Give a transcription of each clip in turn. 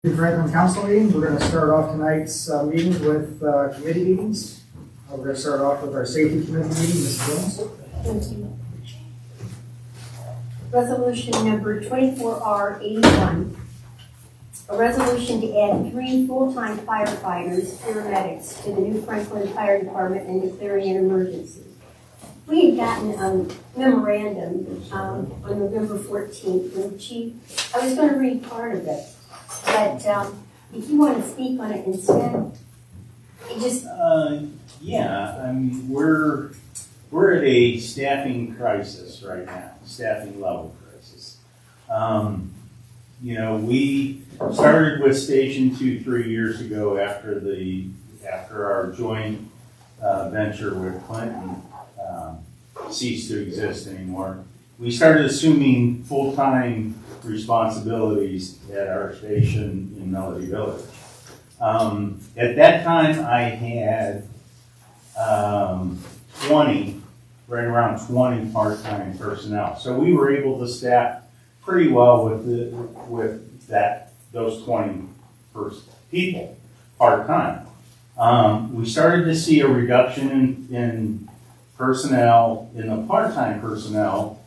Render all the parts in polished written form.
Franklin Council meeting. We're going to start off tonight's meetings with committee meetings. We're going to start off with our safety committee meeting. Ms. Jones. Thank you. Resolution number 24R81. A resolution to add 3 full-time firefighters, paramedics, to the New Franklin Fire Department and declaring an emergency. We had gotten a memorandum on November 14th from the chief. I was going to read part of it, but if you want to speak on it instead, it just... Yeah, I mean, we're at a staffing crisis right now, staffing level crisis. We started with Station 2 3 years ago after our joint venture with Clinton ceased to exist anymore. We started assuming full-time responsibilities at our station in Melody Village. At that time, I had 20, right around 20 part-time personnel. So we were able to staff pretty well with those 20 people part-time. We started to see a reduction in personnel, in the part-time personnel,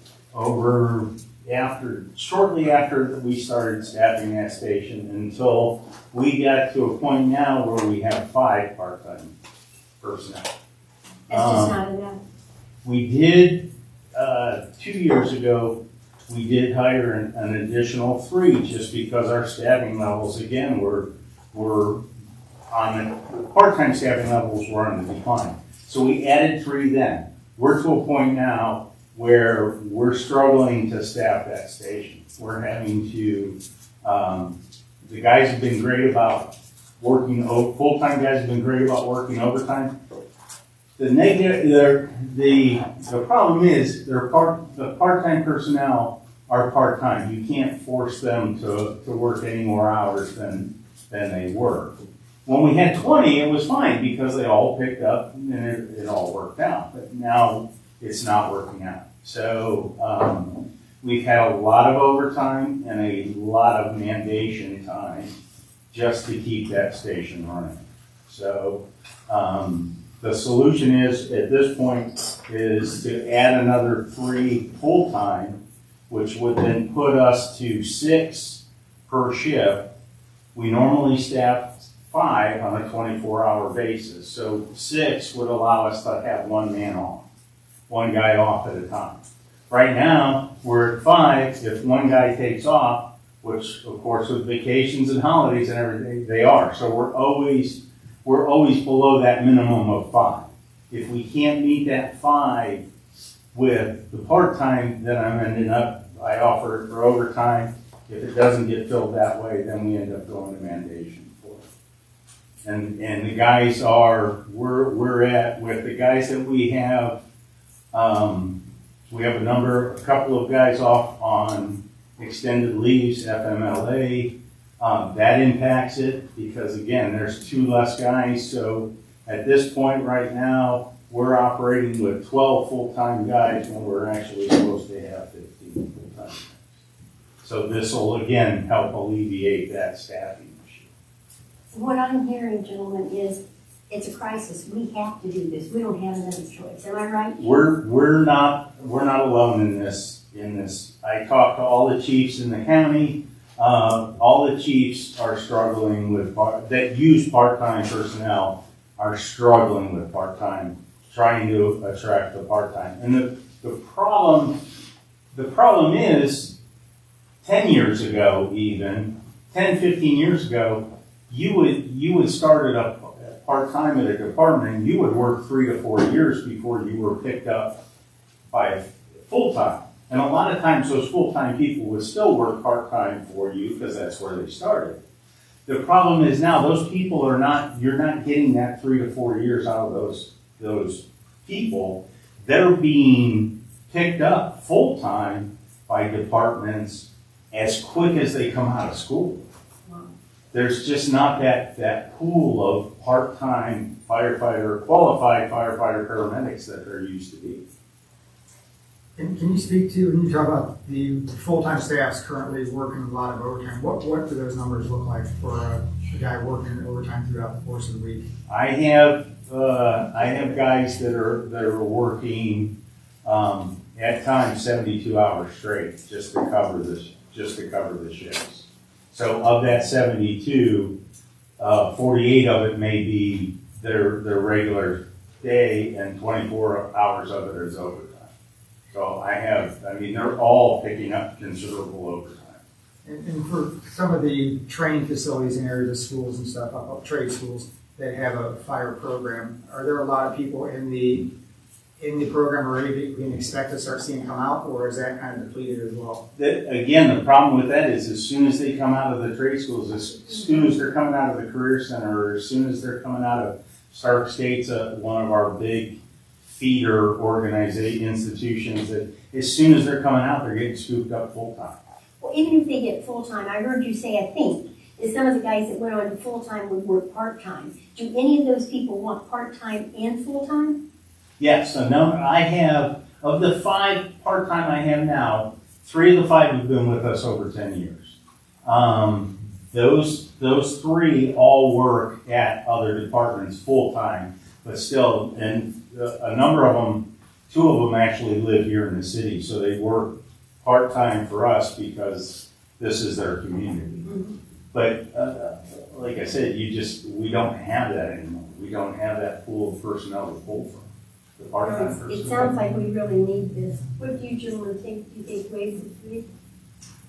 shortly after we started staffing that station, until we got to a point now where we have 5 part-time personnel. That's just not enough. We did, 2 years ago, we did hire an additional 3 just because our staffing levels, again, were on the part-time staffing levels were on the decline. So we added 3 then. We're to a point now where we're struggling to staff that station. We're having to, the guys have been great about working, full-time guys have been great about working overtime. The problem is the part-time personnel are part-time. You can't force them to work any more hours than they were. When we had 20, it was fine because they all picked up and it all worked out. But now it's not working out. So we've had a lot of overtime and a lot of mandation time just to keep that station running. So the solution is, at this point, is to add another 3 full-time, which would then put us to 6 per shift. We normally staff 5 on a 24-hour basis, so 6 would allow us to have 1 man off, 1 guy off at a time. Right now, we're at 5. If 1 guy takes off, which of course with vacations and holidays and everything, they are. So we're always below that minimum of 5. If we can't meet that 5 with the part-time, then I offer it for overtime. If it doesn't get filled that way, then we end up going to mandation for it. And the guys we're at, with the guys that we have a couple of guys off on extended leaves, FMLA. That impacts it because, again, there's 2 less guys. So at this point right now, we're operating with 12 full-time guys when we're actually supposed to have 15 full-time guys. So this will, again, help alleviate that staffing issue. What I'm hearing, gentlemen, is it's a crisis. We have to do this. We don't have another choice. Am I right? We're not alone in this. I talked to all the chiefs in the county. All the chiefs are struggling with that use part-time personnel are struggling with part-time, trying to attract the part-time. And the problem is 10 years ago, even 10, 15 years ago, you would start at part-time at a department and you would work 3 to 4 years before you were picked up by a full-time. And a lot of times those full-time people would still work part-time for you because that's where they started. The problem is now those people you're not getting that 3 to 4 years out of those people. They're being picked up full-time by departments as quick as they come out of school. Wow. There's just not that pool of part-time qualified firefighter paramedics that there used to be. And can you speak to, when you talk about the full-time staffs currently working a lot of overtime, what do those numbers look like for a guy working overtime throughout the course of the week? I have guys that are working, at times 72 hours straight just to cover the shifts. So of that 72, 48 of it may be their regular day and 24 hours of it is overtime. So they're all picking up considerable overtime. And for some of the training facilities in areas of schools and stuff, trade schools that have a fire program, are there a lot of people in the program already that we can expect to start seeing come out, or is that kind of depleted as well? Again, the problem with that is as soon as they come out of the trade schools, as soon as they're coming out of the Career Center, or as soon as they're coming out of Stark State's one of our big feeder institutions, that as soon as they're coming out, they're getting scooped up full-time. Well, even if they get full-time, I heard you say, I think, that some of the guys that went on to full-time would work part-time. Do any of those people want part-time and full-time? Yes, I have, of the 5 part-time I have now, 3 of the 5 have been with us over 10 years. Those 3 all work at other departments full-time, but still, and a number of them, 2 of them actually live here in the city, so they work part-time for us because this is their community. Mm-hmm. But like I said, we don't have that anymore. We don't have that pool of personnel to pull from. The part-time It personnel. sounds like we really need this. What do you gentlemen think? Do you think ways of three?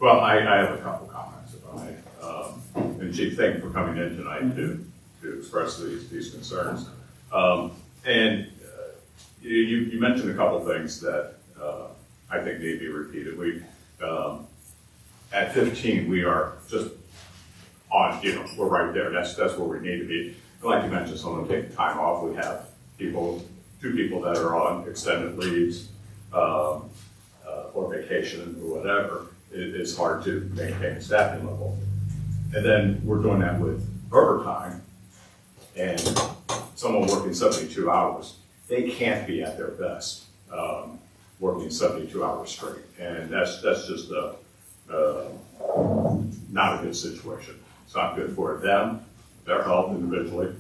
Well, I have a couple comments about it. And Chief, thank you for coming in tonight to express these concerns. You mentioned a couple things that I think need to be repeated. At 15, we are just on, we're right there. That's where we need to be. Like you mentioned, someone taking time off. We have 2 people that are on extended leaves or vacation or whatever. It's hard to maintain staffing level. And then we're doing that with overtime, and someone working 72 hours, they can't be at their best working 72 hours straight. And that's just not a good situation. It's not good for them, their health individually,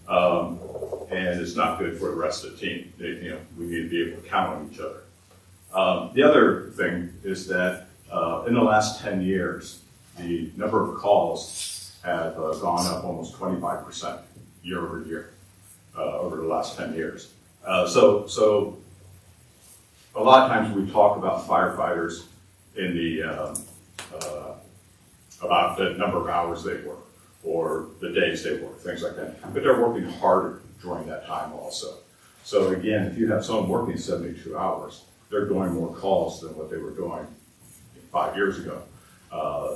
and it's not good for the rest of the team. We need to be able to count on each other. The other thing is that in the last 10 years, the number of calls have gone up almost 25% year over year over the last 10 years. So a lot of times we talk about firefighters in the about the number of hours they work or the days they work, things like that. But they're working harder during that time also. So again, if you have someone working 72 hours, they're doing more calls than what they were doing 5 years ago,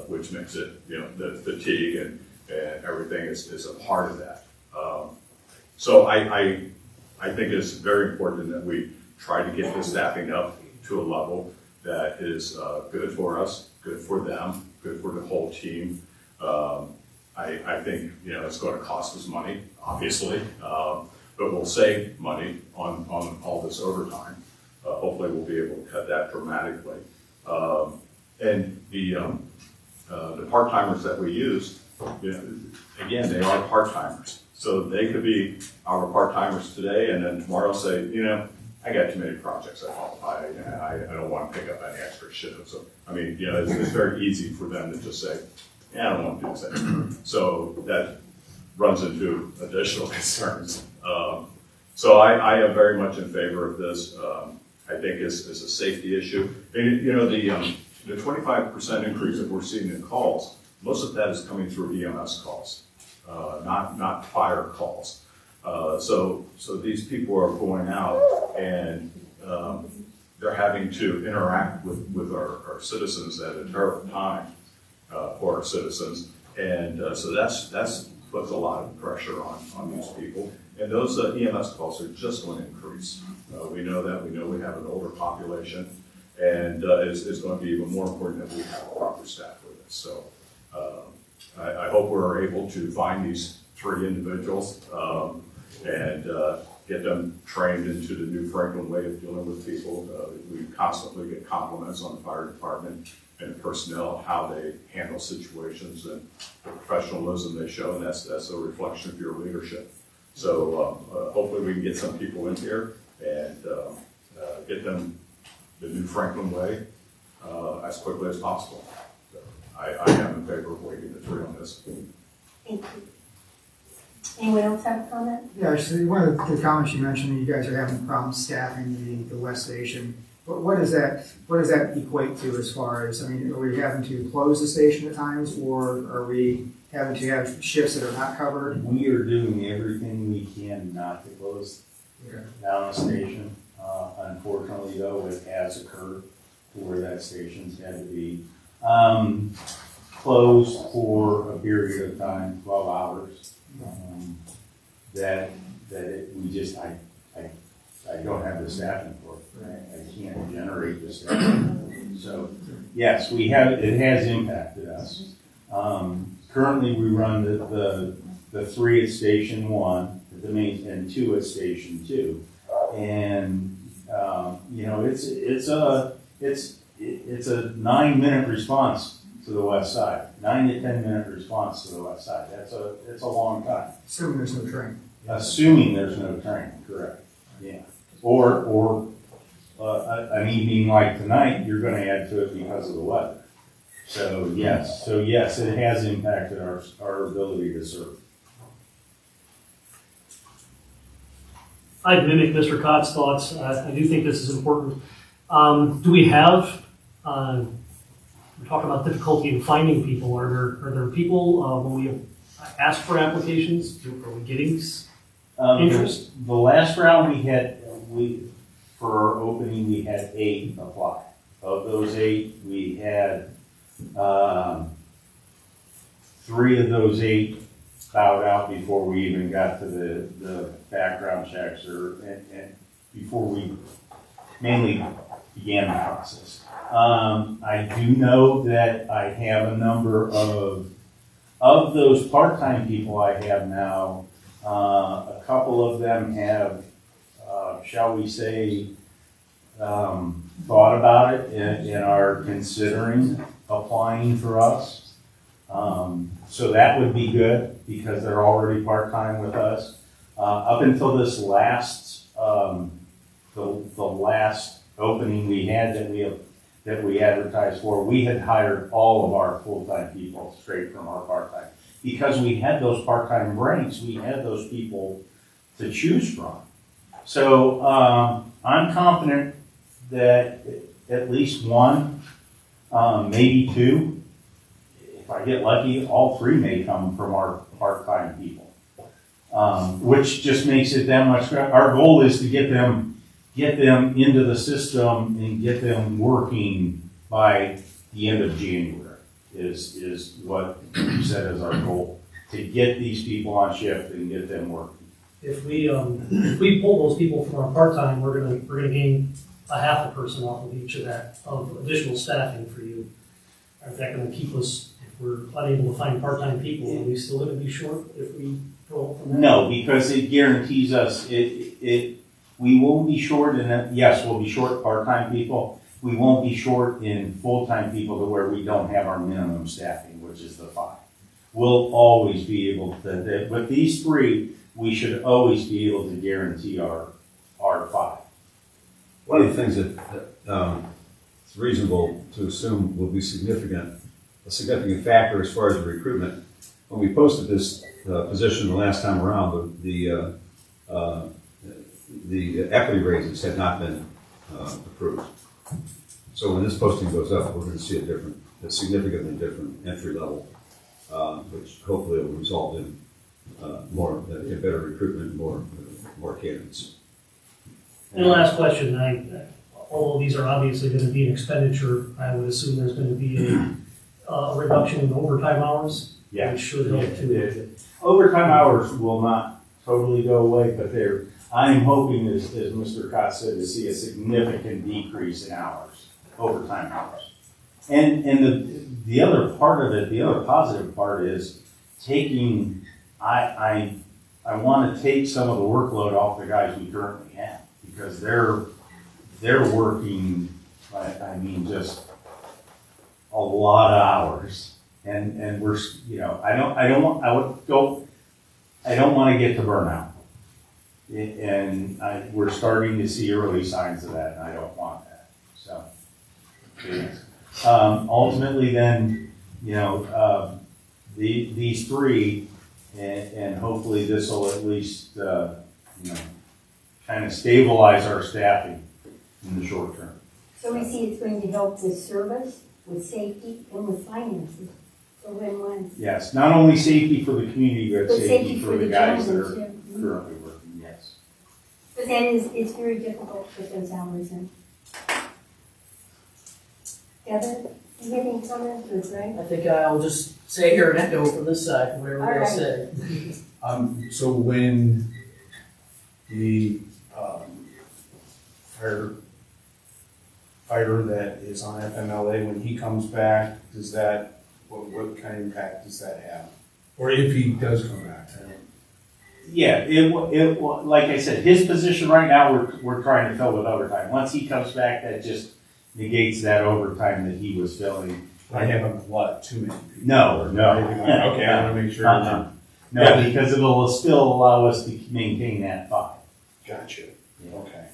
which makes it, the fatigue and everything is a part of that. So I think it's very important that we try to get the staffing up to a level that is good for us, good for them, good for the whole team. I think, it's going to cost us money, obviously, but we'll save money on all this overtime. Hopefully we'll be able to cut that dramatically. And the part-timers that we use, again, they are part-timers. So they could be our part-timers today and then tomorrow say, I got too many projects I don't want to pick up any extra shit. So, it's very easy for them to just say, I don't want to do this anymore. So that runs into additional concerns. So I am very much in favor of this. I think it's a safety issue. And, the 25% increase that we're seeing in calls, most of that is coming through EMS calls, not fire calls. So these people are going out and they're having to interact with our citizens at a terrible time for our citizens. And so that's puts a lot of pressure on these people. And those EMS calls are just going to increase. We know that. We know we have an older population. And it's going to be even more important that we have a proper staff for this. So I hope we're able to find these 3 individuals and get them trained into the new Franklin way of dealing with people. We constantly get compliments on the fire department and personnel, how they handle situations and the professionalism they show, and that's a reflection of your leadership. So hopefully we can get some people in here and get them the new Franklin way as quickly as possible. So I am in favor of waiving the fee on this. Thank you. Anyone else have a comment? Yeah, actually, one of the comments you mentioned, you guys are having problems staffing the West Station. What does that equate to as far as, I mean, are we having to close the station at times, or are we having to have shifts that are not covered? We are doing everything we can not to close Okay. down the station. Unfortunately, though, it has occurred to where that station's had to be closed for a period of time, 12 hours. I don't have the staffing for it. I can't generate the staffing. So, yes, it has impacted us. Currently, we run the 3 at Station 1, at the main, and 2 at Station 2. And, it's a 9-minute response to the west side, 9 to 10-minute response to the west side. It's a long time. Assuming there's no train. Assuming there's no train, correct, yeah. Or an evening like tonight, you're gonna add to it because of the weather. So yes, it has impacted our ability to serve. I'd mimic Mr. Cott's thoughts. I do think this is important. Do we have, we're talking about difficulty in finding people. Are there people, when we ask for applications, are we getting interest? The last round for our opening, we had 8 apply. Of those 8, we had 3 of those 8 bowed out before we even got to the background checks and before we mainly began the process. I do know that I have a number of those part-time people I have now. A couple of them have, shall we say, thought about it and are considering applying for us. So that would be good because they're already part-time with us. Up until this last, the last opening we had that we advertised for, we had hired all of our full-time people straight from our part-time. Because we had those part-time ranks, we had those people to choose from. So I'm confident that at least 1, maybe 2, if I get lucky, all 3 may come from our part-time people, which just makes it that much. Our goal is to get them into the system and get them working by the end of January. Is what you said is our goal, to get these people on shift and get them working. If we pull those people from our part-time, we're gonna gain a half a person off of each of additional staffing for you. Is that gonna keep us, if we're unable to find part-time people, are we still gonna be short if we go from that? No, because it guarantees us, we won't be short in that, yes, we'll be short part-time people. We won't be short in full-time people to where we don't have our minimum staffing, which is the 5. We'll always be able to, with these 3, we should always be able to guarantee our 5. One of the things that it's reasonable to assume will be a significant factor as far as the recruitment. When we posted this position the last time around, the equity raises had not been approved. So when this posting goes up, we're going to see a significantly different entry level, which hopefully will result in better recruitment, more candidates. And the last question, although these are obviously going to be an expenditure, I would assume there's going to be a reduction in overtime hours. Yeah. Which should help too. Overtime hours will not totally go away, but I'm hoping, as Mr. Cott said, to see a significant decrease in hours, overtime hours. And the other part of it, the other positive part is taking, I I want to take some of the workload off the guys we currently have, because they're working, I mean, just a lot of hours. And we're, you know, I don't want to get to burnout. And we're starting to see early signs of that, and I don't want that, so. Ultimately then, you know, these three, and hopefully this will at least, you know, kind of stabilize our staffing in the short term. So we see it's going to help with service, with safety, and with finances. So win-win. Yes, not only safety for the community, but But safety for the guys that are gentlemen, too. currently working, yes. But that is, it's very difficult to put those hours in. Heather, you have any comments, or Greg? I think I'll just say here and echo from this side, whatever All they right. say. So when the firefighter that is on FMLA, when he comes back, does that, what kind of impact does that have? Or if he does come back? I don't- Yeah, like I said, his position right now, we're trying to fill with overtime. Once he comes back, that just negates that overtime that he was filling. I haven't a lot too many people. No. Okay, I want to make sure. No, because it'll still allow us to maintain that 5. Gotcha. Okay.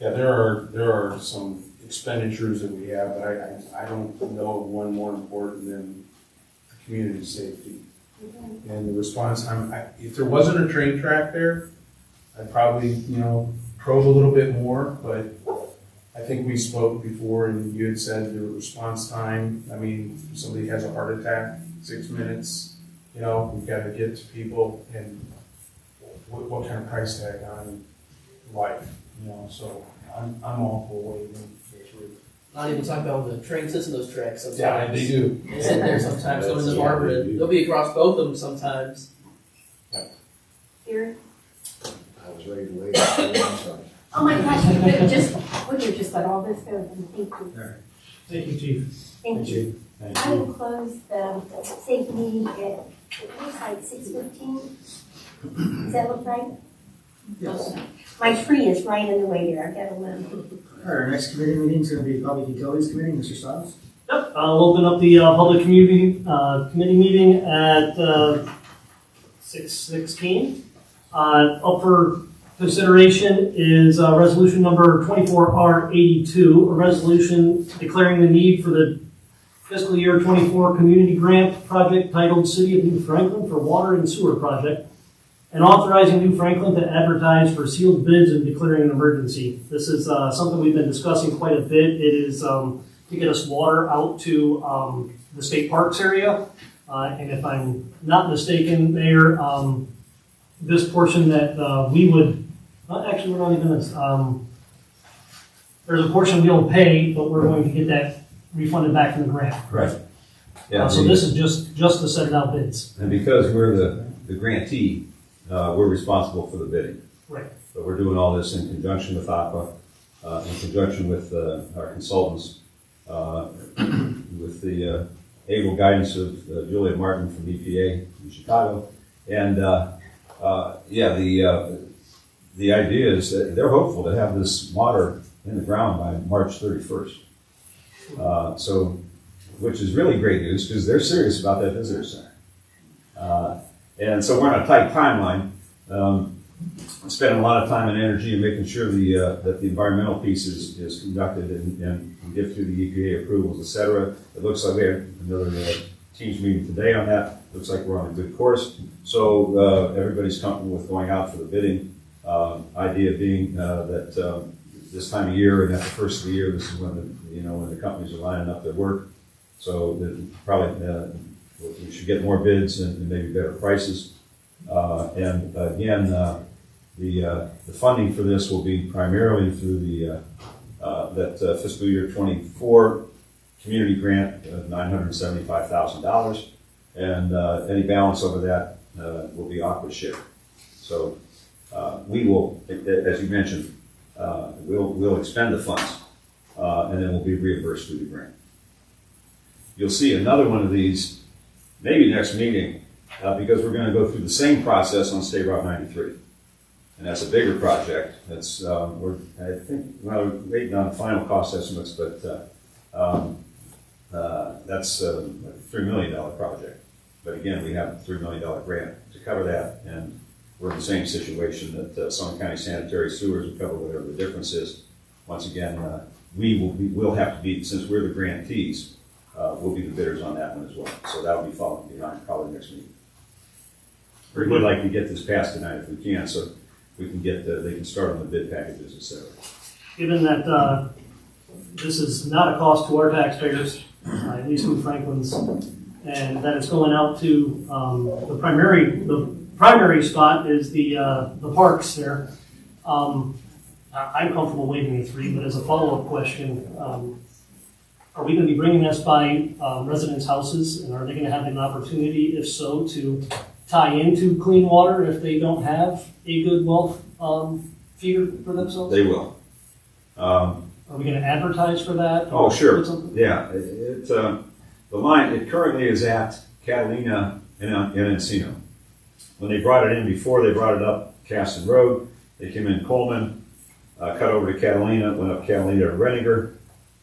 Yeah, there are some expenditures that we have, but I don't know of one more important than community safety. And the response time, if there wasn't a train track there, I'd probably, probe a little bit more, but I think we spoke before and you had said the response time, I mean, if somebody has a heart attack, 6 minutes, we've got to get to people, and what kind of price tag on life, so I'm all for waiting through. Not even talking about the train sits in those tracks sometimes. Yeah, they do. They sit there sometimes, going to the Yeah, barber, they and do. they'll be across both of them sometimes. Here? I was ready to wait. I'm sorry. Oh my gosh, we could have just let all this go. Thank you. Thank you, Chief. Thank you. Thank I you. will close the safety meeting at, it looks like 6:15. Does that look right? Yes. My tree is right in the way there. I've got to limb. All right, our next committee meeting is going to be Public Utilities Committee, Mr. Stiles. Yep, I'll open up the Public Community Committee meeting at 6:16. Up for consideration is resolution number 24R82, a resolution declaring the need for the fiscal year 24 community grant project titled City of New Franklin for Water and Sewer Project, and authorizing New Franklin to advertise for sealed bids and declaring an emergency. This is something we've been discussing quite a bit. It is to get us water out to the state parks area. And if I'm not mistaken, Mayor, this portion that we would, actually, we're not even, there's a portion we don't pay, but we're going to get that refunded back from the grant. Right. Yeah, So this is just to send out bids. and because we're the grantee, we're responsible for the bidding. Right. But we're doing all this in conjunction with APA, in conjunction with our consultants, with the able guidance of Julia Martin from EPA in Chicago. And the idea is that they're hopeful to have this water in the ground by March 31st. Which is really great news because they're serious about that visitor center. And so we're on a tight timeline, spending a lot of time and energy in making sure that the environmental piece is conducted and we get through the EPA approvals, et cetera. It looks like we have another teams meeting today on that. Looks like we're on a good course. So everybody's comfortable with going out for the bidding. Idea being that this time of year and at the first of the year, this is when the companies are lining up their work. So that probably we should get more bids and maybe better prices. And again, the funding for this will be primarily through that fiscal year 24 community grant of $975,000, and any balance over that will be Aqua share. So we will, as you mentioned, we'll expend the funds, and then we'll be reimbursed through the grant. You'll see another one of these, maybe next meeting, because we're gonna go through the same process on State Route 93. And that's a bigger project. That's, I think, well, we're waiting on final cost estimates, but, that's a $3 million project. But again, we have a $3 million grant to cover that, and we're in the same situation that Summit County Sanitary Sewers will cover whatever the difference is. Once again, we'll have to be, since we're the grantees, we'll be the bidders on that one as well. So that'll be following behind probably next meeting. We would like to get this passed tonight if we can, so we can get, they can start on the bid packages, et cetera. Given that this is not a cost to our taxpayers, at least in Franklin's, and that it's going out to the primary spot is the parks there. I'm comfortable waiving the 3, but as a follow-up question, are we going to be bringing this by residents' houses, and are they going to have an opportunity, if so, to tie into clean water if they don't have a good well feeder for themselves? They will. Are we going to advertise for that? Oh, sure. Put something- Yeah, the line, it currently is at Catalina and Encino. When they brought it in before, they brought it up Caston Road. They came in Coleman, cut over to Catalina, went up Catalina to Renninger,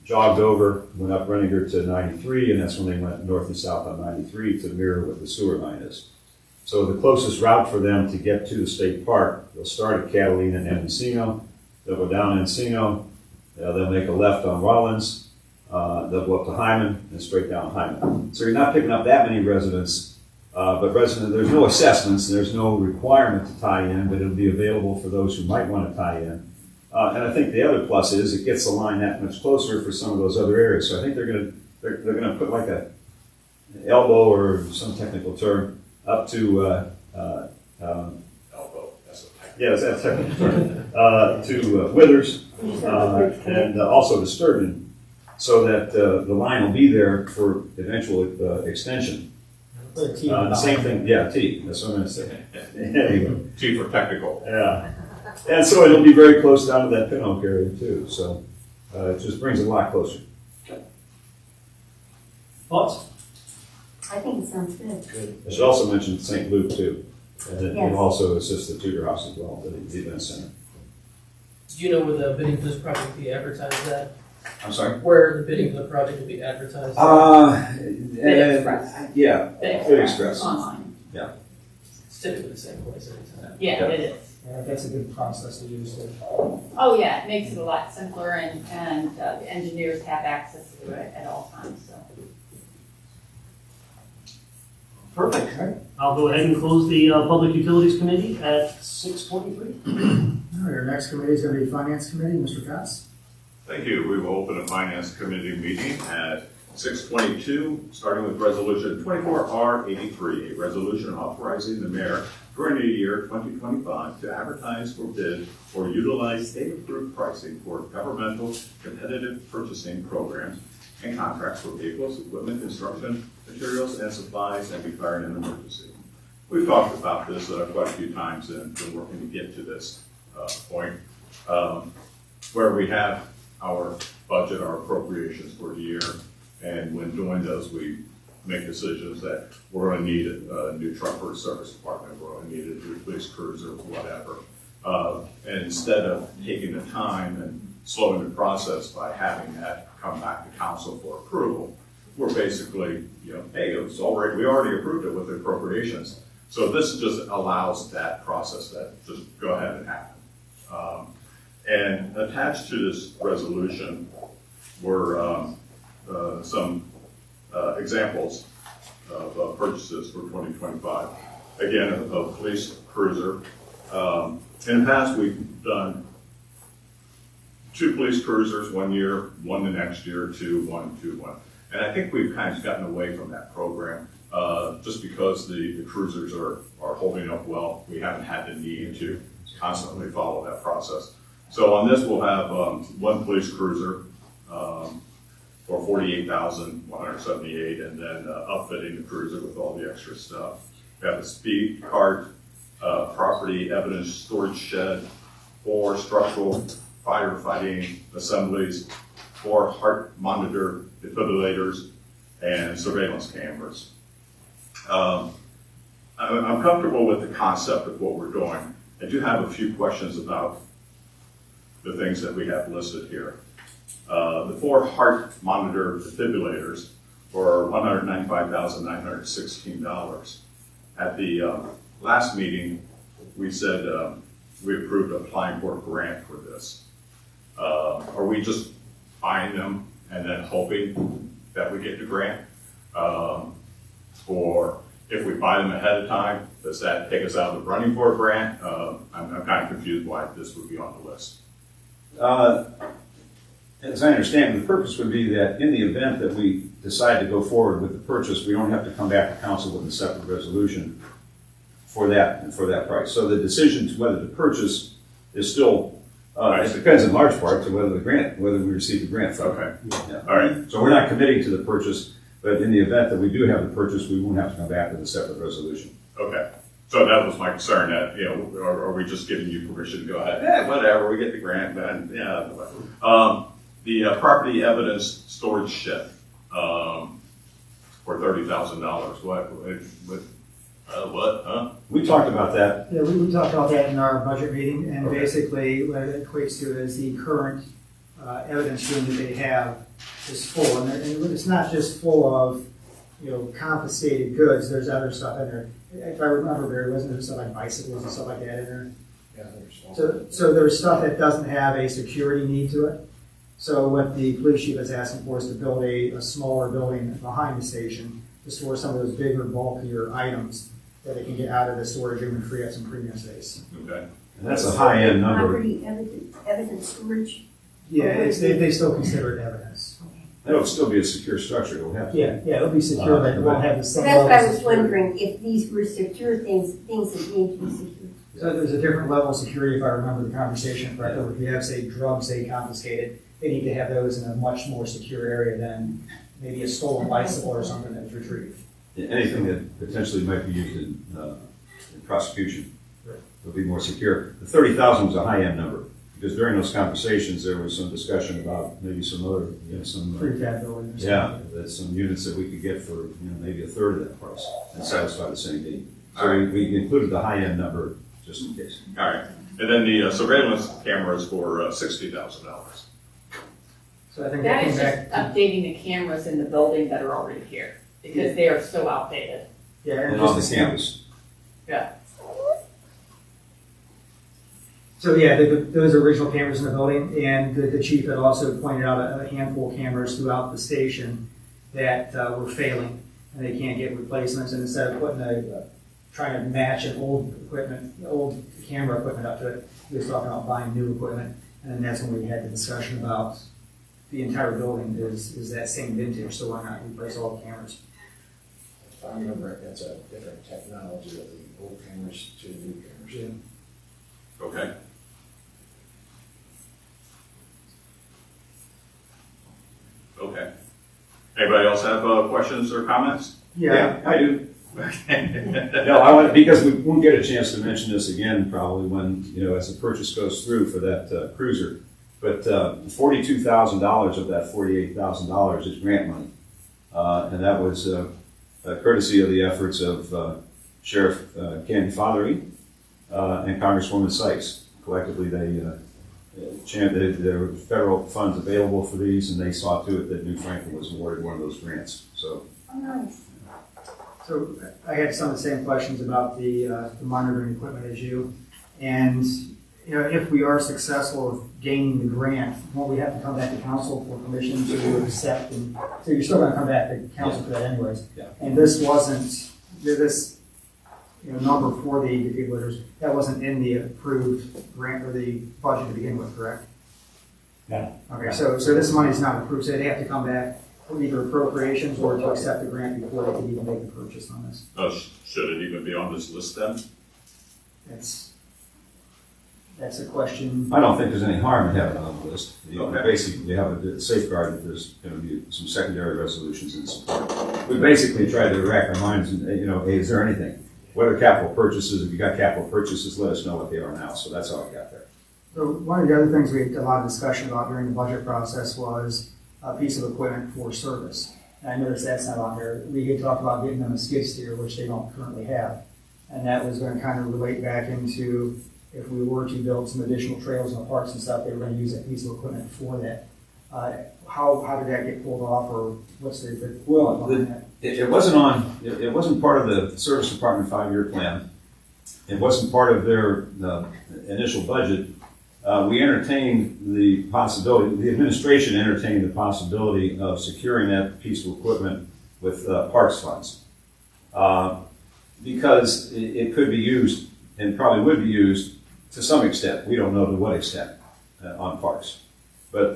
jogged over, went up Renninger to 93, and that's when they went north and south on 93 to mirror what the sewer line is. So the closest route for them to get to the state park, they'll start at Catalina and Encino, they'll go down Encino, they'll make a left on Rollins, they'll go up to Hyman and straight down Hyman. So you're not picking up that many residents, but there's no assessments, there's no requirement to tie in, but it'll be available for those who might want to tie in. And I think the other plus is it gets the line that much closer for some of those other areas. So I think they're gonna put like an elbow or some technical term up to Elbow, that's a type. yes, that's technical term to Withers and also to Sturgeon, so that the line will be there for eventual extension. Put a T The on same it. thing, yeah, T. That's what I'm gonna say. Anyway. T for technical. Yeah, and so it'll be very close down to that Pin Oak area too, so it just brings it a lot closer. Thoughts? I think it sounds good. I should also mention St. Luke too, and it Yes. will also assist the Tudor House as well, the event center. Do you know where the bidding for this project will be advertised at? I'm sorry? Where the bidding for the project will be advertised? Bid Express. Yeah, Bid Express. Online. It's typically the same place every time. Yeah, it is. Yeah, that's a good process to use too. Oh, yeah, it makes it a lot simpler and the engineers have access to it at all times, so. Perfect. I'll go ahead and close the Public Utilities Committee at 6:23. All right, our next committee is gonna be Finance Committee, Mr. Cox. Thank you. We will open a finance committee meeting at 6:22, starting with resolution 24R83, a resolution authorizing the mayor during the year 2025 to advertise for bid or utilize state-approved pricing for governmental competitive purchasing programs and contracts for vehicles, equipment, construction, materials, and supplies, and declaring an emergency. We've talked about this quite a few times and been working to get to this point, where we have our budget, our appropriations for the year, and when doing those, we make decisions that we're going to need a new truck for the service department, we're going to need a new police cruiser, whatever. And instead of taking the time and slowing the process by having that come back to council for approval, we're basically, hey, it's already, we already approved it with the appropriations. So this just allows that process that just go ahead and happen. And attached to this resolution were some examples of purchases for 2025. Again, a police cruiser. In the past, we've done 2 police cruisers one year, one the next year, 2, 1, 2, 1. And I think we've kind of gotten away from that program just because the cruisers are holding up well. We haven't had the need to constantly follow that process. So on this, we'll have 1 police cruiser for $48,178, and then upfitting the cruiser with all the extra stuff. We have a speed cart, property evidence storage shed, 4 structural firefighting assemblies, 4 heart monitor defibrillators, and surveillance cameras. I'm comfortable with the concept of what we're doing. I do have a few questions about the things that we have listed here. The 4 heart monitor defibrillators for $195,916. At the last meeting, we said we approved applying for a grant for this. Are we just buying them and then hoping that we get the grant? Or if we buy them ahead of time, does that take us out of the running for a grant? I'm kind of confused why this would be on the list. As I understand, the purpose would be that in the event that we decide to go forward with the purchase, we don't have to come back to council with a separate resolution for that and for that price. So the decision to whether to purchase is still, it depends in large part to whether we receive the grant. Okay. Yeah. All right. So we're not committing to the purchase, but in the event that we do have the purchase, we won't have to come back with a separate resolution. Okay. So that was my concern, that, are we just giving you permission to go ahead? Yeah, whatever, we get the grant, then, yeah. The property evidence storage shed, for $30,000. What, huh? We talked about that. Yeah, we talked about that in our budget meeting, and basically what it equates to is the current evidence room that they have is full, and it's not just full of, confiscated goods, there's other stuff in there. If I remember, there wasn't there stuff like bicycles and stuff like that in there. Yeah, there's all. So there's stuff that doesn't have a security need to it. So what the police chief is asking for is to build a smaller building behind the station to store some of those bigger, bulkier items that they can get out of the storage room and free up some premium space. Okay. And that's a high-end number. Property evidence storage. Yeah, they still consider it evidence. It'll still be a secure structure. It'll have to. Yeah, it'll be secure, but it won't have the So same that's what I level of was security. wondering, if these were secure things that need to be secure. So there's a different level of security, if I remember the conversation correctly. If you have, say, drugs, say, confiscated, they need to have those in a much more secure area than maybe a stolen bicycle or something that was retrieved. Anything that potentially might be used in prosecution will be more secure. The 30,000 was a high-end number, because during those conversations, there was some discussion about maybe some other, Prefab building or something. yeah, there's some units that we could get for, maybe a third of that price and satisfy the same need. So we included the high-end number just in case. All right. And then the surveillance cameras for $60,000. So I think That that came is back. just updating the cameras in the building that are already here, because they are so outdated. Yeah, And just on the campus. Yeah. So yeah, those original cameras in the building, and the chief had also pointed out a handful of cameras throughout the station that were failing, and they can't get replacements. And instead of trying to match an old camera equipment up to it, he was talking about buying new equipment. And then that's when we had the discussion about the entire building is that same vintage, so why not replace all the cameras? If I remember it, that's a different technology of the old cameras to the new cameras. Yeah. Okay. Okay. Anybody else have questions or comments? Yeah, I do. No, because we won't get a chance to mention this again probably when, as the purchase goes through for that cruiser. But $42,000 of that $48,000 is grant money. And that was courtesy of the efforts of Sheriff Candy Fothery and Congresswoman Sykes. Collectively, there were federal funds available for these, and they saw to it that New Franklin was awarded one of those grants. So. Oh, nice. So I had some of the same questions about the monitoring equipment as you. And, if we are successful with gaining the grant, won't we have to come back to council for permission to accept? And so you're still going to come back to council for that anyways. Yeah. And this wasn't, this number for the defibrillators, that wasn't in the approved grant or the budget to begin with, correct? No. Okay, so this money's not approved, so they have to come back for either appropriations or to accept the grant before they can even make the purchase on this. Should it even be on this list then? That's a question. I don't think there's any harm in having it on the list. Okay. Basically, we have a safeguard that there's going to be some secondary resolutions in support. We basically tried to rack our minds and, hey, is there anything? What are capital purchases? If you got capital purchases, let us know what they are now. So that's how I got there. So one of the other things we had a lot of discussion about during the budget process was a piece of equipment for service. And I noticed that's not on there. We had talked about getting them a skid steer, which they don't currently have. And that was gonna kind of relate back into if we were to build some additional trails in the parks and stuff, they were gonna use that piece of equipment for that. How did that get pulled off, or what's the? Well, behind that? It wasn't part of the service department 5-year plan. It wasn't part of their initial budget. We entertained the possibility, the administration entertained the possibility of securing that piece of equipment with parks funds. Because it could be used, and probably would be used to some extent, we don't know to what extent, on parks. But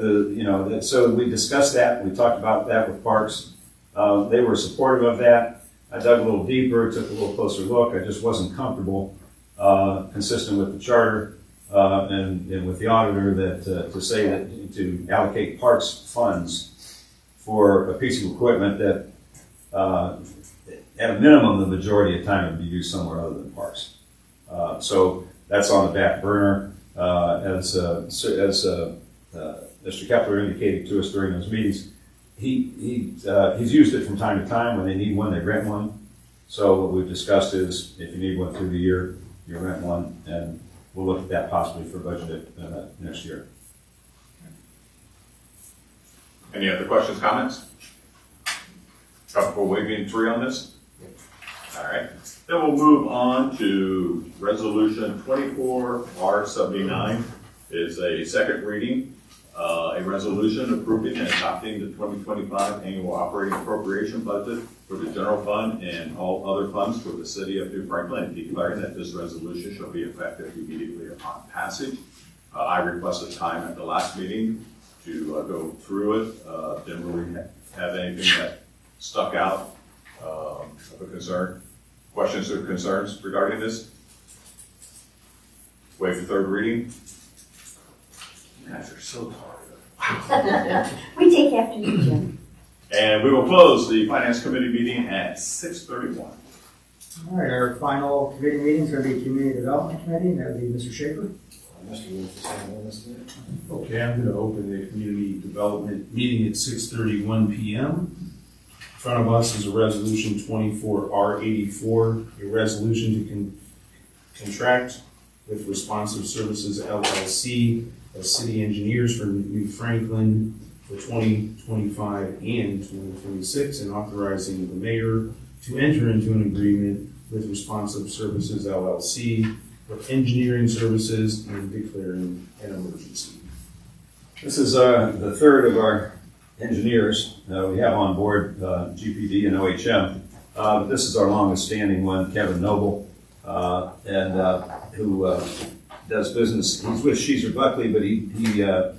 so we discussed that, we talked about that with parks. They were supportive of that. I dug a little deeper, took a little closer look. I just wasn't comfortable, consistent with the charter and with the auditor, that to say that to allocate parks funds for a piece of equipment that, at a minimum, the majority of time would be used somewhere other than parks. So that's on the back burner. As Mr. Kepler indicated to us during those meetings, he's used it from time to time. When they need one, they rent one. So what we've discussed is if you need one through the year, you rent one, and we'll look at that possibly for budget next year. Any other questions, comments? Comfortable waiving 3 on this? All right. Then we'll move on to Resolution 24R79. Is a second reading, a resolution approving and adopting the 2025 annual operating appropriation budget for the general fund and all other funds for the city of New Franklin, and declaring that this resolution shall be effective immediately upon passage. I requested time at the last meeting to go through it. Didn't really have anything that stuck out of a concern. Questions or concerns regarding this? Waive the third reading. You guys are so tired. We take after you, Jim. And we will close the Finance Committee meeting at 6:31. All right, our final committee meeting is going to be Community Development Committee, and that would be Mr. Schaefer. Mr. Wolf, the same one, isn't it? Okay, I'm gonna open the community development meeting at 6:31 PM. In front of us is a resolution 24R84, a resolution to contract with Responsive Services LLC as city engineers for New Franklin for 2025 and 2026, and authorizing the mayor to enter into an agreement with Responsive Services LLC for engineering services and declaring an emergency. This is the third of our engineers we have on board, GPD and OHM. But this is our longest standing one, Kevin Noble, who does business. He's with Sheezer Buckley, but he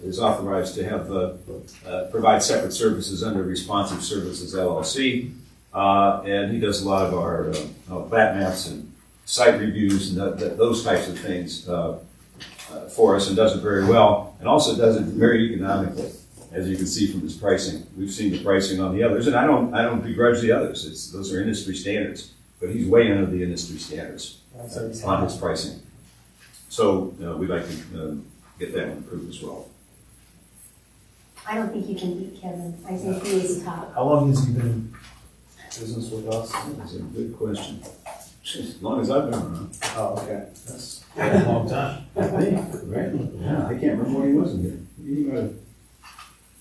is authorized to have provide separate services under Responsive Services LLC. And he does a lot of our plat maps and site reviews and those types of things for us, and does it very well, and also does it very economically, as you can see from his pricing. We've seen the pricing on the others, and I don't begrudge the others. Those are industry standards, but he's way under the industry standards on his pricing. So we'd like to get that one approved as well. I don't think you can beat Kevin. I think he is top. How long has he been in business with us? That's a good question. As long as I've been around. Oh, okay. That's a long time. I think, right? Yeah, I can't remember when he wasn't here.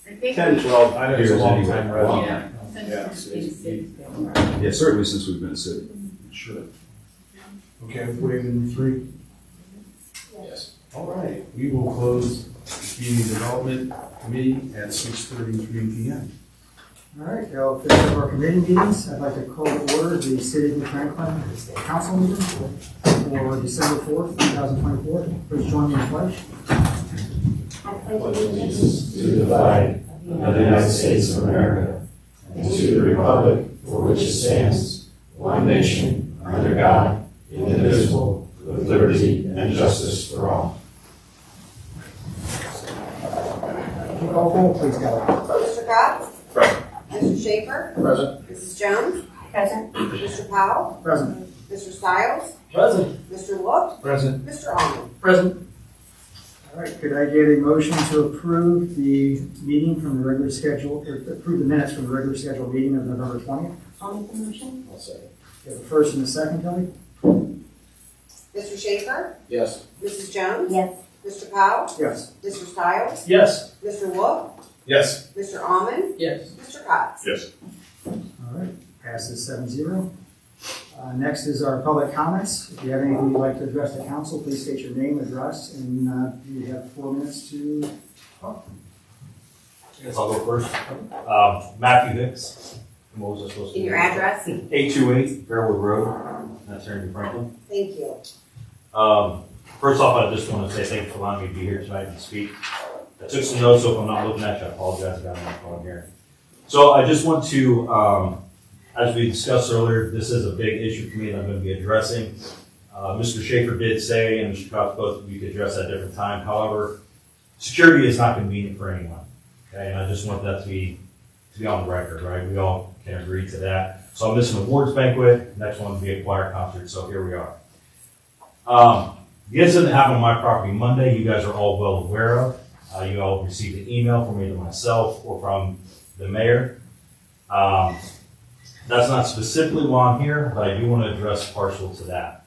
I think 10, 12 I know years it's a long anyway. time, Well, Yeah. Yeah. Since it's- Yeah, certainly since we've been a city. Sure. Okay, waiving 3. Yes. All right, we will close the community development committee at 6:33 PM. All right, now, finish up our committee meetings. I'd like to call to order the City of New Franklin Council meeting for December 4th, 2024. Please join me in the pledge. I pledge allegiance To the flag of the United States of America and to the republic for which it stands, one nation, under God, indivisible, with liberty and justice for all. Roll call, please, Kelly. Mr. Cox? Present. Mr. Schaefer? Present. Mrs. Jones? present. Mr. Powell? Present. Mr. Stiles? Present. Mr. Wolf? Present. Mr. Almond? Present. All right, could I get a motion to approve the meeting from the regular schedule, or approve the minutes from the regular scheduled meeting of November 20th? I'll make the motion. I'll say. You have a first and a second, Kelly? Mr. Schaefer? Yes. Mrs. Jones? Yes. Mr. Powell? Yes. Mr. Stiles? Yes. Mr. Wolf? Yes. Mr. Almond? Yes. Mr. Cox? Yes. All right, passes 7-0. Next is our public comments. If you have anything you'd like to address the council, please state your name, address, and you have 4 minutes to talk. I guess I'll go first. Matthew Hicks. What was I supposed to And do? your address? 828 Fairwood Road. That's here in New Franklin. Thank you. First off, I just want to say thank you for allowing me to be here tonight and speak. I took some notes, so if I'm not looking at you, I apologize. I got my phone here. So I just want to, as we discussed earlier, this is a big issue for me that I'm going to be addressing. Mr. Schaefer did say, and Mr. Cox, both of you could address at a different time. However, security is not convenient for anyone. Okay, and I just want that to be on the record, right? We all can agree to that. So I'm missing an awards banquet. Next one will be a choir concert. So here we are. The incident that happened on my property Monday, you guys are all well aware of. You all received an email from either myself or from the mayor. That's not specifically why I'm here, but I do want to address partial to that.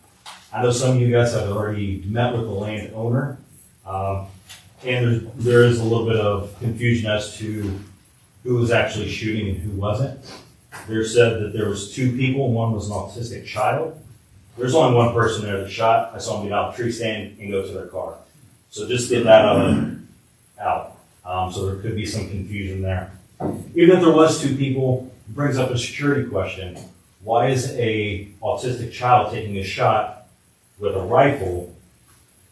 I know some of you guys have already met with the landowner, and there is a little bit of confusion as to who was actually shooting and who wasn't. There said that there was 2 people, one was an autistic child. There's only one person there that shot. I saw them get out of the tree stand and go to their car. So just get that out. So there could be some confusion there. Even if there was 2 people, it brings up a security question. Why is a autistic child taking a shot with a rifle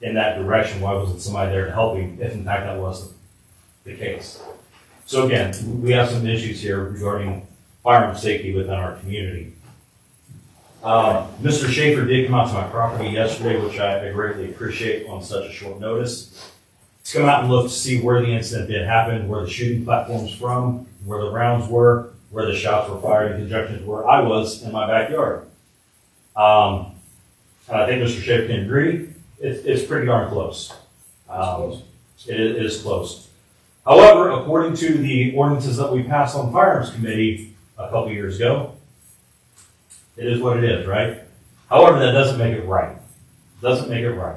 in that direction? Why wasn't somebody there to help him if in fact that was the case? So again, we have some issues here regarding firearm safety within our community. Mr. Schaefer did come out to my property yesterday, which I greatly appreciate on such a short notice. He's come out and looked to see where the incident did happen, where the shooting platform's from, where the rounds were, where the shots were fired in conjunction with where I was in my backyard. And I think Mr. Schaefer can agree, it's pretty darn close. It is close. However, according to the ordinances that we passed on the Firearms Committee a couple years ago, it is what it is, right? However, that doesn't make it right. Doesn't make it right.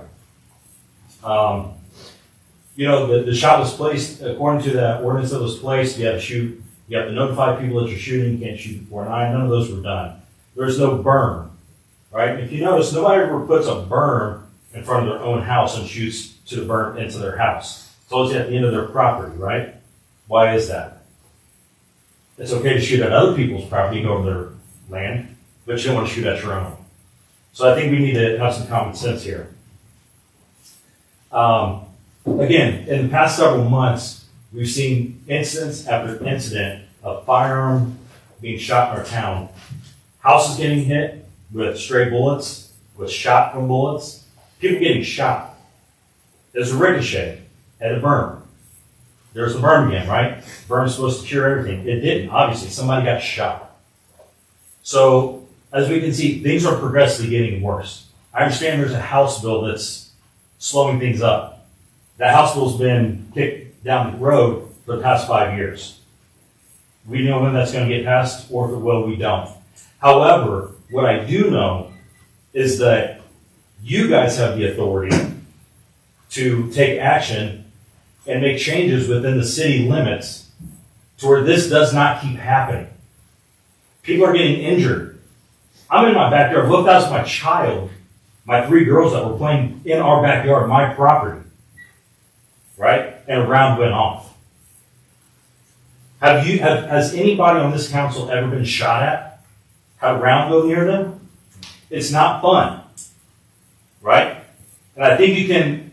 The shot was placed, according to that ordinance that was placed, you have to shoot, you have to notify people that you're shooting, you can't shoot before 9, none of those were done. There's no berm, right? If you notice, nobody ever puts a berm in front of their own house and shoots to the berm into their house. It's always at the end of their property, right? Why is that? It's okay to shoot at other people's property, go over their land, but you don't want to shoot at your own. So I think we need to have some common sense here. Again, in the past several months, we've seen incident after incident of firearm being shot in our town. Houses getting hit with stray bullets, with shot from bullets. People getting shot. There's a ricochet at a berm. There's the berm again, right? Berm's supposed to cure everything. It didn't, obviously. Somebody got shot. So, as we can see, things are progressively getting worse. I understand there's a House bill that's slowing things up. That House bill's been kicked down the road for the past 5 years. We know when that's going to get passed, or if it will, we don't. However, what I do know is that you guys have the authority to take action and make changes within the city limits to where this does not keep happening. People are getting injured. I'm in my backyard. Look, that was my child, my 3 girls that were playing in our backyard, my property. Right? And a round went off. Has anybody on this council ever been shot at? Had a round go near them? It's not fun. Right? And I think you can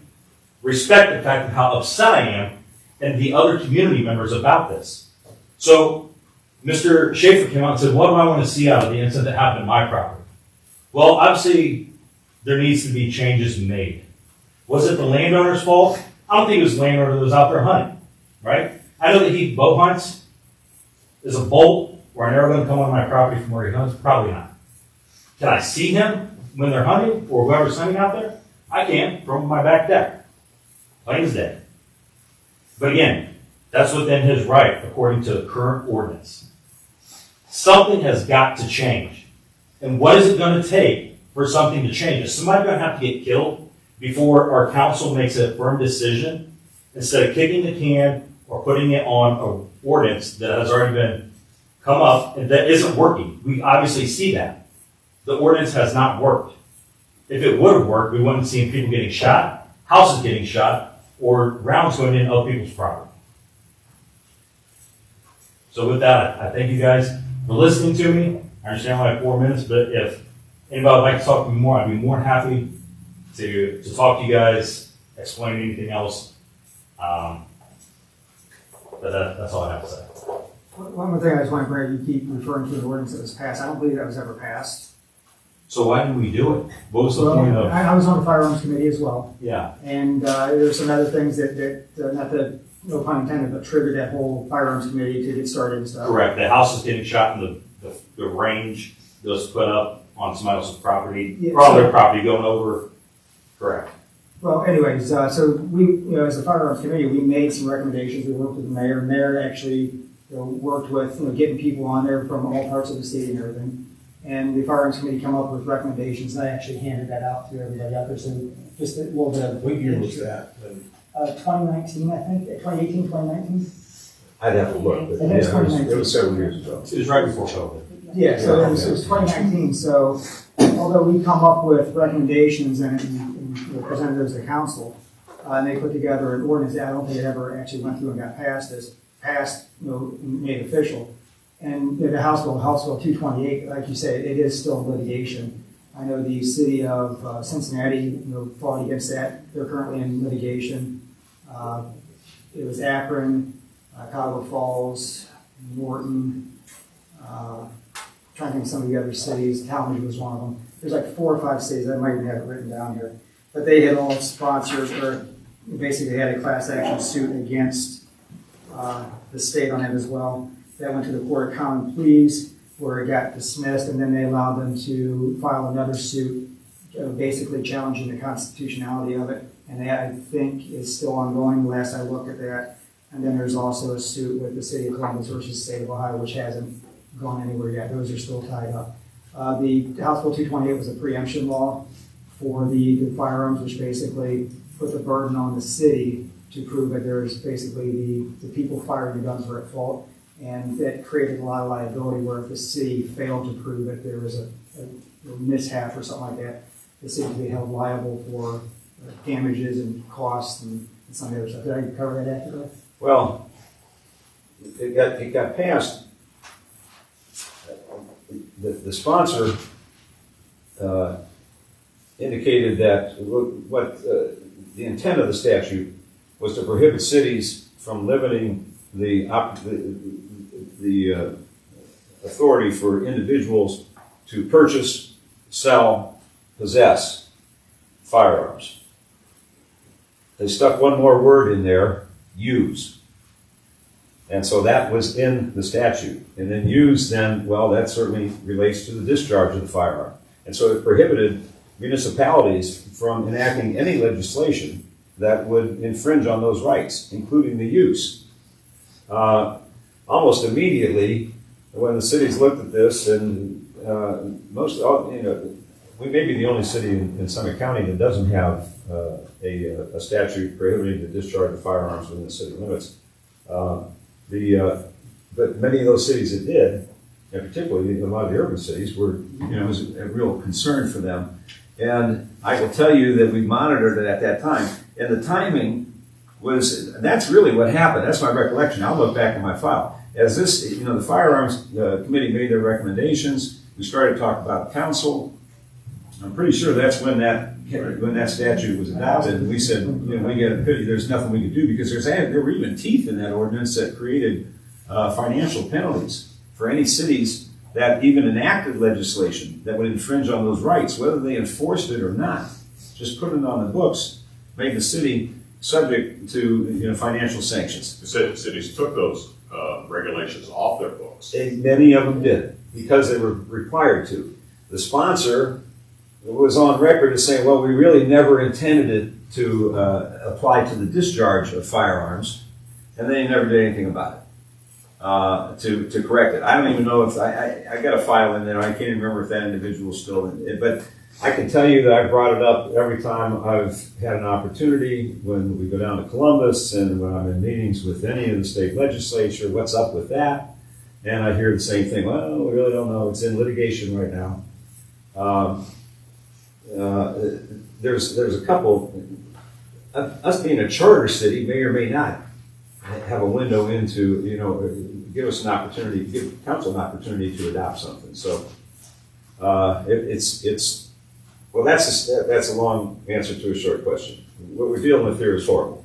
respect the fact of how upset I am and the other community members about this. So, Mr. Schaefer came out and said, what do I want to see out of the incident that happened in my property? Well, obviously, there needs to be changes made. Was it the landowner's fault? I don't think it was the landowner that was out there hunting, right? I know that he bow hunts. Is a bolt or an arrow going to come on my property from where he hunts? Probably not. Can I see him when they're hunting or whoever's hunting out there? I can from my back deck. Plain as day. But again, that's within his right according to the current ordinance. Something has got to change. And what is it going to take for something to change. Is somebody gonna have to get killed before our council makes a firm decision? Instead of kicking the can or putting it on an ordinance that has already been come up and that isn't working. We obviously see that. The ordinance has not worked. If it would have worked, we wouldn't see people getting shot, houses getting shot, or rounds going in other people's property. So with that, I thank you guys for listening to me. I understand I have 4 minutes, but if anybody would like to talk to me more, I'd be more than happy to talk to you guys, explain anything else. But that's all I have to say. One more thing I just want to bring, you keep referring to the ordinance that was passed. I don't believe that was ever passed. So why did we do it? What was the point of? I was on the firearms committee as well. Yeah. And there's some other things that not to, no pun intended, but triggered that whole firearms committee to get started and stuff. Correct. The house is getting shot in the range that was put up on somebody else's property, Yeah, or on their property going over. Correct. Well, anyways, so we, as a firearms committee, we made some recommendations. We worked with the mayor, and the mayor actually worked with getting people on there from all parts of the city and everything. And the firearms committee come up with recommendations, and I actually handed that out to everybody out there. So just a little bit of. What year was that? 2019, I think, 2018, 2019. I'd have to look, but yeah, it was several years ago. It was right before COVID. Yeah, so it was 2019. So although we come up with recommendations and presented those to the council, and they put together an ordinance that I don't think it ever actually went through and got passed, made official. And the House Bill 228, like you say, it is still in litigation. I know the city of Cincinnati, fought against that. They're currently in litigation. It was Akron, Cuyahoga Falls, Norton, trying to think of some of the other cities. Talmadge was one of them. There's like 4 or 5 cities. I might even have it written down here. But they had all sponsored, or basically had a class action suit against the state on it as well. That went to the Court of Common Pleas, where it got dismissed, and then they allowed them to file another suit, basically challenging the constitutionality of it. And that, I think, is still ongoing, last I looked at that. And then there's also a suit with the city of Columbus versus the state of Ohio, which hasn't gone anywhere yet. Those are still tied up. The House Bill 228 was a preemption law for the firearms, which basically put the burden on the city to prove that there's basically the people firing the guns were at fault. And that created a lot of liability where if the city failed to prove that there was a mishap or something like that, the city would be held liable for damages and costs and some of the other stuff. Did I cover that accurately? Well, it got passed. The sponsor indicated that what the intent of the statute was to prohibit cities from limiting the authority for individuals to purchase, sell, possess firearms. They stuck one more word in there, use. And so that was in the statute. And then use then, well, that certainly relates to the discharge of the firearm. And so it prohibited municipalities from enacting any legislation that would infringe on those rights, including the use. Almost immediately, when the cities looked at this, and we may be the only city in Summit County that doesn't have a statute prohibiting the discharge of firearms within the city limits. But many of those cities that did, and particularly a lot of the urban cities, it was a real concern for them. And I will tell you that we monitored it at that time, and the timing that's really what happened. That's my recollection. I'll look back in my file. As this, the firearms committee made their recommendations, we started to talk about council. I'm pretty sure that's when that statute was adopted. And we said, we get a pity. There's nothing we could do because there were even teeth in that ordinance that created financial penalties for any cities that even enacted legislation that would infringe on those rights, whether they enforced it or not. Just put it on the books, made the city subject to financial sanctions. The cities took those regulations off their books. And many of them did because they were required to. The sponsor was on record as saying, well, we really never intended it to apply to the discharge of firearms, and they never did anything about it to correct it. I don't even know if I got a file in there. I can't even remember if that individual is still in it. But I can tell you that I brought it up every time I've had an opportunity, when we go down to Columbus and when I'm in meetings with any of the state legislature, what's up with that? And I hear the same thing, well, we really don't know, it's in litigation right now. There's a couple, us being a charter city may or may not have a window into, give us an opportunity, give council an opportunity to adopt something. So well, that's a long answer to a short question. What we're dealing with here is horrible,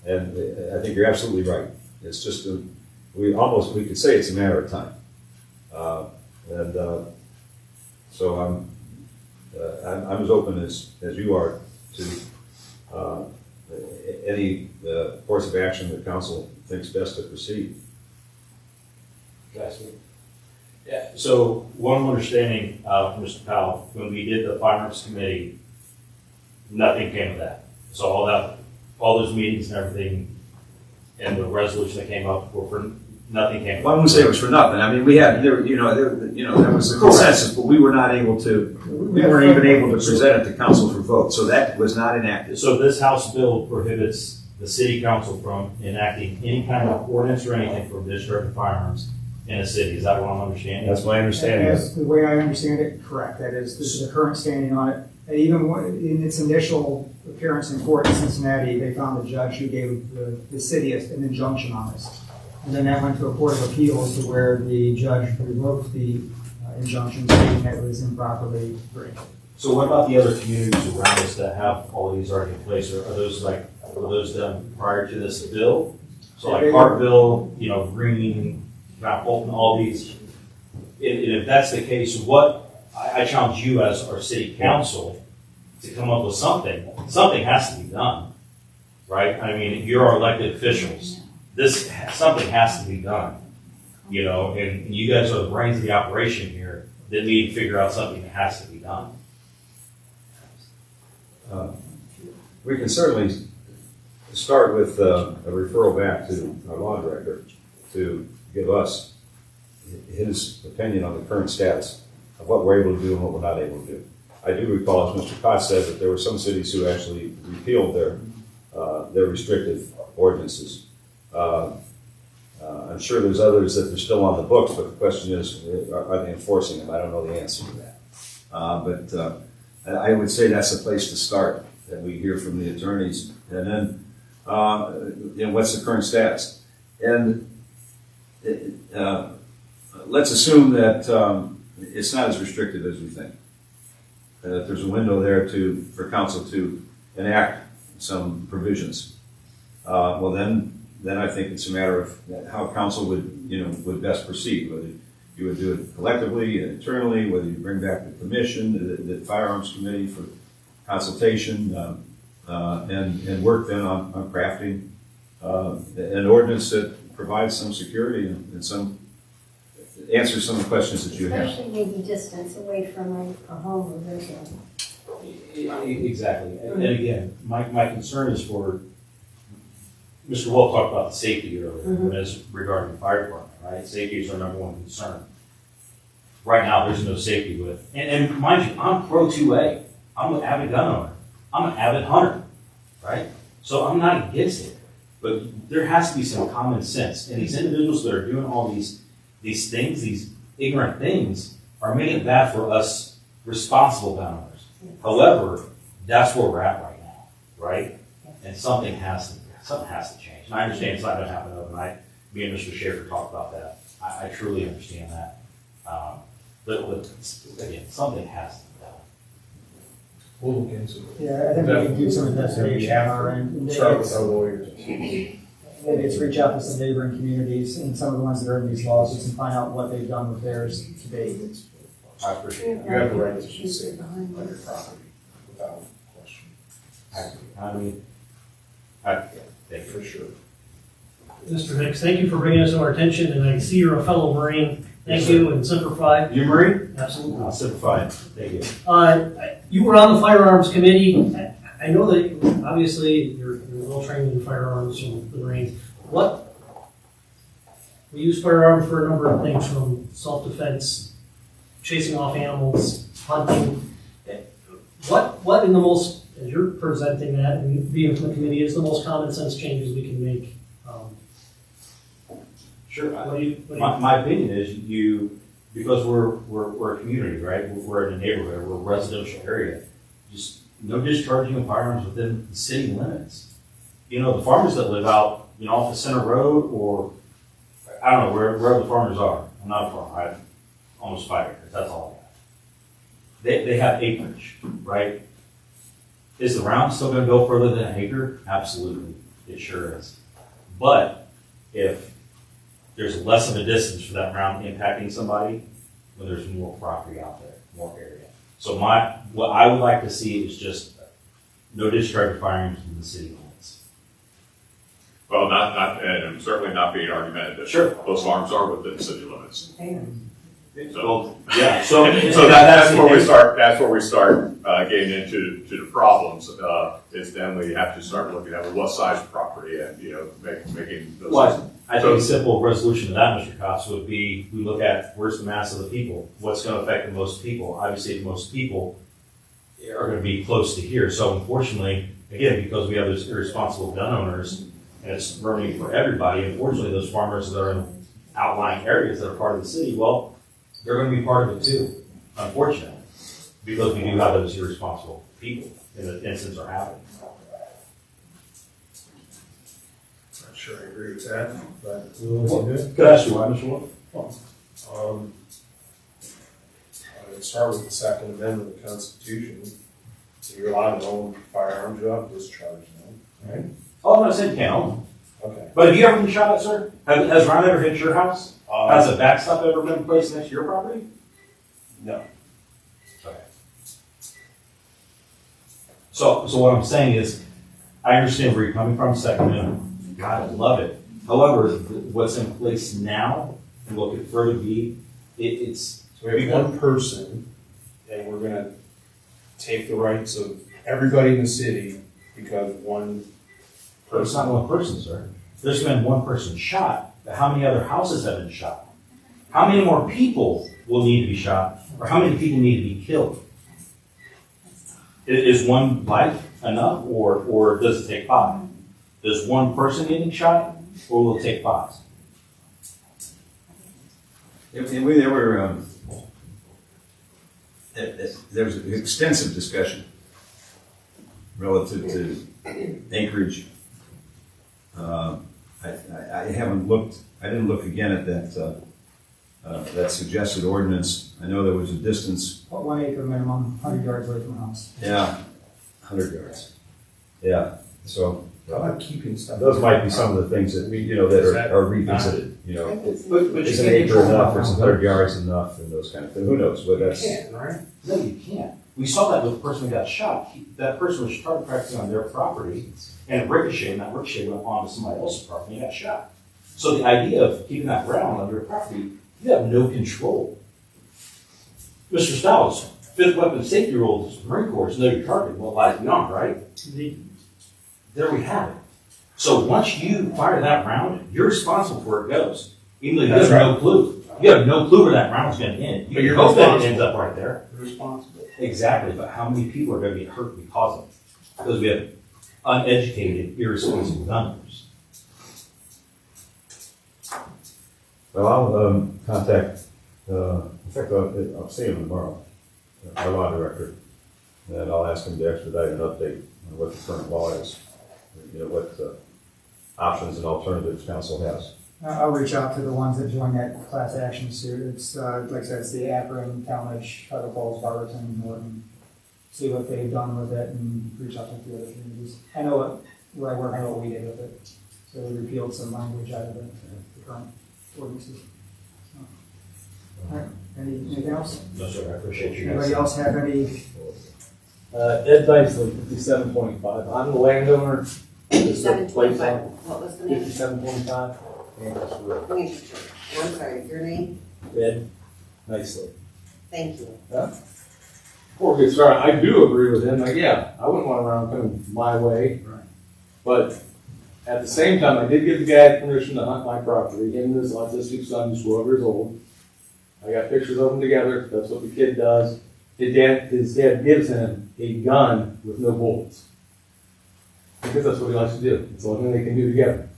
and I think you're absolutely right. It's just we could say it's a matter of time, so I'm as open as you are to any course of action that council thinks best to proceed. Yeah, so one understanding, from Mr. Powell, when we did the firearms committee, nothing came of that. So all those meetings and everything, and the resolution that came up were for nothing came. Well, I wouldn't say it was for nothing. I mean, we had there was a consensus, but we were not able to. We weren't even able to present it to council for vote, so that was not enacted. So this House bill prohibits the city council from enacting any kind of ordinance or anything for discharge of firearms in a city. Is that what I'm understanding? That's my understanding. That's the way I understand it, correct. That is, this is the current standing on it. And even in its initial appearance in court in Cincinnati, they found a judge who gave the city an injunction on this. And then that went to a court of appeals to where the judge revoked the injunction, saying that it was improperly granted. So what about the other communities around us that have all these already in place? Are those done prior to this bill? So like Parkville, Green, Mount Fulton, all these. And if that's the case, I challenge you as our city council to come up with something. Something has to be done, right? I mean, you're our elected officials. Something has to be done, and you guys are the brains of the operation here that need to figure out something that has to be done. We can certainly start with a referral back to our law director to give us his opinion on the current status of what we're able to do and what we're not able to do. I do recall, as Mr. Potts said, that there were some cities who actually repealed their restrictive ordinances. I'm sure there's others that are still on the books, but the question is, are they enforcing them? I don't know the answer to that. But I would say that's a place to start, that we hear from the attorneys, and then what's the current status? And let's assume that it's not as restrictive as we think. That there's a window there for council to enact some provisions. Well, then I think it's a matter of how council would best proceed. Whether you would do it collectively, internally, whether you bring back the commission, the firearms committee for consultation, and work then on crafting an ordinance that provides some security and some answers some of the questions that you have. Especially maybe distance away from a home or residence. Exactly. And again, my concern is for, Mr. Wolf talked about the safety earlier, as regarding the fire department, right? Safety is our number one concern. Right now, there's no safety with, and mind you, I'm pro 2A. I'm an avid gun owner. I'm an avid hunter, right? So I'm not against it, but there has to be some common sense. And these individuals that are doing all these things, these ignorant things, are making it bad for us responsible gun owners. However, that's where we're at right now, right? And something has to change. And I understand it's not going to happen overnight. Me and Mr. Schaefer talked about that. I truly understand that. But again, something has to be done. We'll look into it. Yeah, I think we can do some investigation on our end. Start with our lawyers. Maybe it's reach out to some neighboring communities and some of the ones that are in these lawsuits and find out what they've done with theirs to date. I appreciate it. You have the right to be safe on your property without question. Thank you. For sure. Mr. Hicks, thank you for bringing us to our attention, and I see you're a fellow Marine. Thank you, and Semper Fi. You Marine? Absolutely. Semper Fi. Thank you. You were on the firearms committee. I know that obviously you're well trained in firearms from the Marines. We use firearms for a number of things, from self-defense, chasing off animals, hunting. what in the most, as you're presenting that and being from the committee, is the most common sense changes we can make? Sure. What do you? My opinion is because we're a community, right? We're in a neighborhood, we're a residential area. Just no discharging of firearms within the city limits. You know, the farmers that live out, off the center road or, I don't know, wherever the farmers are. I'm not a farmer, I have almost 5 acres, that's all I got. They have acreage, right? Is the round still gonna go further than an acre? Absolutely, it sure is. But if there's less of a distance for that round impacting somebody, when there's more property out there, more area. So what I would like to see is just no discharge of firearms in the city limits. Well, and I'm certainly not being argumentative. Sure. Those farms are within city limits. So, Yeah, so that's where we start. That's where we start getting into the problems. Is then we have to start looking at what size property and making those. Well, I think a simple resolution to that, Mr. Cox, would be we look at where's the mass of the people, what's going to affect the most people. Obviously, most people are going to be close to here. So unfortunately, again, because we have those irresponsible gun owners and it's burning for everybody, unfortunately, those farmers that are in outlying areas that are part of the city, well, they're going to be part of it too, unfortunately, because we do have those irresponsible people in the incidents are happening. Not sure I agree with that, but. Could I ask you why, Mr. Wolf? I would start with the Second Amendment of the Constitution. So you're allowed to own firearms, you have to discharge them, right? Oh, I'm not saying you can't own them. Okay. But have you ever been shot at, sir? Has round ever hit your house? Has a backstop ever been placed next to your property? No. Okay. So what I'm saying is, I understand where you're coming from, Second Amendment. God, I love it. However, what's in place now, and what could further be, it's. So we have one person, and we're gonna take the rights of everybody in the city because one It's not one person, sir. There's been one person shot, but how many other houses have been shot? How many more people will need to be shot, or how many people need to be killed? Is one life enough, or does it take 5? Does one person getting shot, or will it take 5? There was an extensive discussion relative to acreage. I haven't looked, I didn't look again at that suggested ordinance. I know there was a distance. 1 acre minimum, 100 yards away from the house. Yeah, 100 yards. Yeah, so I like keeping stuff. those might be some of the things that that are revisited. But Is you an can't acre control enough, that. or is 100 yards enough, and those kind of things. Who knows? But that's You can, right? No, you can't. We saw that with the person who got shot. That person was target practicing on their property, and it ricocheted, and that ricochet went onto somebody else's property and got shot. So the idea of keeping that round on your property, you have no control. Mr. Stiles, 5th weapon safety rules, Marine Corps, know your target, what lies beyond, right? There we have it. So once you fire that round, you're responsible for where it goes, even though you have no clue. You have no clue where that round's going to end. But you're hope that it responsible. ends up right there. You're responsible. Exactly, but how many people are going to get hurt because of it? Because we have uneducated, irresponsible gun owners. Well, I'll contact. In fact, I'll see him tomorrow. Our law director, and I'll ask him to expedite an update on what the current law is. What options and alternatives council has. I'll reach out to the ones that joined that class action suit. It's, like I said, it's the Akron, Talmadge, Federal Falls, Barberton, Norton. See what they've done with it and reach out to the other communities. I know where I work, I know what we did with it. So we repealed some language out of the current ordinances. All right, anything else? No, sir, I appreciate you guys. Anybody else have any? Ed Dysley, 57.5. I'm the landowner. This is place on What was the name? 57.5. I'm sorry, your name? Ed Dysley. Thank you. Before we get started, I do agree with him. Like, yeah, I wouldn't want around coming my way. Right. But at the same time, I did give the guy permission to hunt my property. Him and his autistic son, who's 12 years old. I got pictures of them together. That's what the kid does. his dad gives him a gun with no bullets. Because that's what he likes to do. It's the only thing they can do together.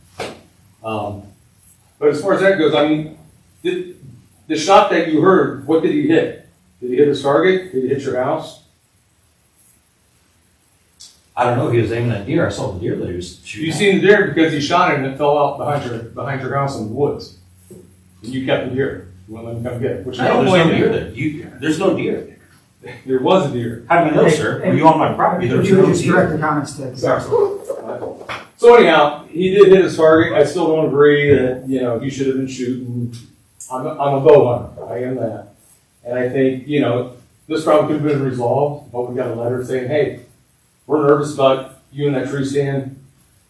But as far as that goes, I mean, the shot that you heard, what did he hit? Did he hit his target? Did he hit your house? I don't know, he was aiming at deer, I saw the deer that he was shooting. You seen the deer because he shot it and it fell out behind your house in the woods. And you kept the deer. You wouldn't let him come get it. Which you No, don't there's blame no you. deer there. There's no deer there. There was a deer. How do you know, sir? Were you on my property? There was You no just direct deer. the comments to Sorry. council. So anyhow, he did hit his target. I still don't agree that, he should have been shooting. I'm a bow hunter. I am that. And I think, this probably could have been resolved, but we got a letter saying, hey, we're nervous about you in that tree stand.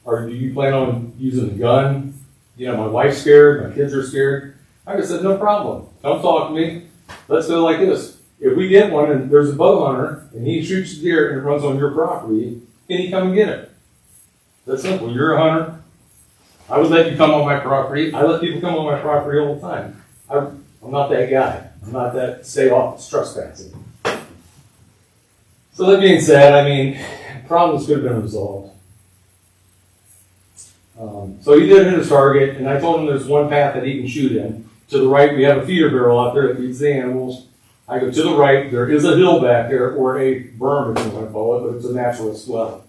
Or do you plan on using a gun? My wife's scared, my kids are scared. I just said, no problem. Don't talk to me. Let's go like this. If we get one and there's a bow hunter and he shoots the deer and it runs on your property, can he come and get it? That's simple. You're a hunter. I would let you come on my property. I let people come on my property all the time. I'm not that guy. I'm not that stay off trespassing. So that being said, problems could have been resolved. So he did hit his target, and I told him there's one path that he can shoot in. To the right, we have a feeder barrel out there that feeds the animals. I go to the right, there is a hill back there, or a berm, if you want to call it, but it's a natural swell.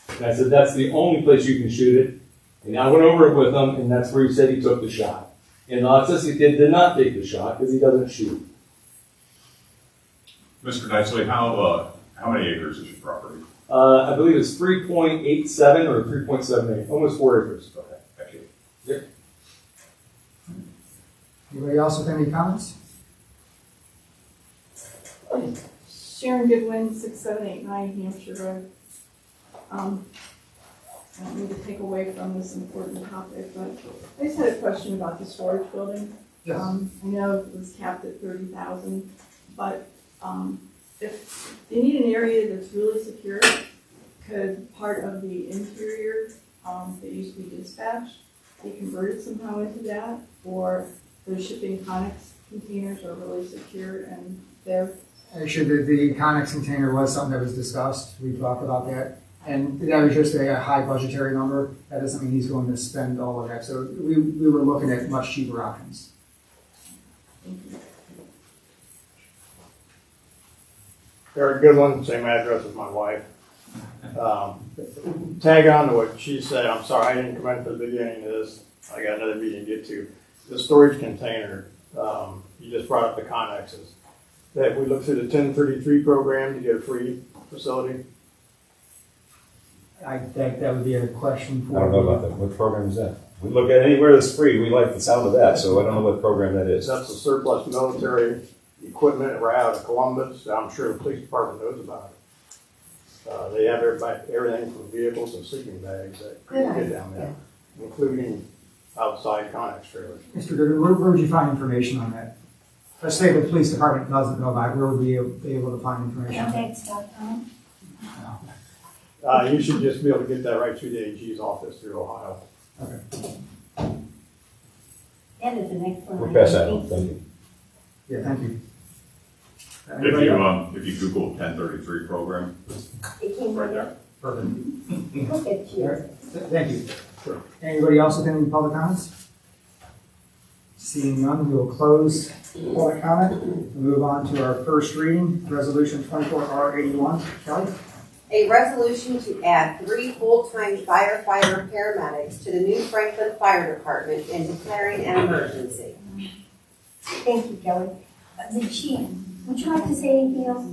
And I said, that's the only place you can shoot it. And I went over it with him, and that's where he said he took the shot. And the autistic kid did not take the shot because he doesn't shoot. Mr. Knightley, how many acres is your property? I believe it's 3.87 or 3.78, almost 4 acres. Okay, thank you. Yep. Anybody else with any comments? Sharon Goodwin, 6789 Hampshire Road. I don't mean to take away from this important topic, but I just had a question about the storage building. Yes. I know it was capped at 30,000, but if they need an area that's really secure, could part of the interior that used to be dispatched be converted somehow into that? Or the shipping Conex containers are really secure and they're Actually, the Conex container was something that was discussed. We talked about that. And that was just a high budgetary number. That doesn't mean he's going to spend all of that. So we were looking at much cheaper options. Eric Goodwin, same address as my wife. Tag on to what she said, I'm sorry, I didn't come in for the beginning of this. I got another meeting to get to. The storage container, you just brought up the Connexes. That we look through the 1033 program to get a free facility. I think that would be a question for. I don't know about that. What program is that? We look at anywhere that's free, we like the sound of that, so I don't know what program that is. That's the surplus military equipment right out of Columbus. I'm sure the police department knows about it. They have everything from vehicles and sleeping bags that you get down there, including outside Connex trailers. Mr. Goodwin, where would you find information on that? Let's say the police department doesn't know about it, where would we be able to find information? Conex.com. You should just be able to get that right through the AG's office through Ohio. Okay. That is an excellent. We'll pass that on, thank you. Yeah, thank you. If you Google 1033 program, It came right up. Perfect. Look at All you. right. Thank you. Anybody else with any public comments? Seeing none, we will close public comment and move on to our first reading, Resolution 24R81. Kelly? A resolution to add 3 full-time firefighter paramedics to the new Franklin Fire Department and declaring an emergency. Thank you, Kelly. The chief, would you like to say anything else?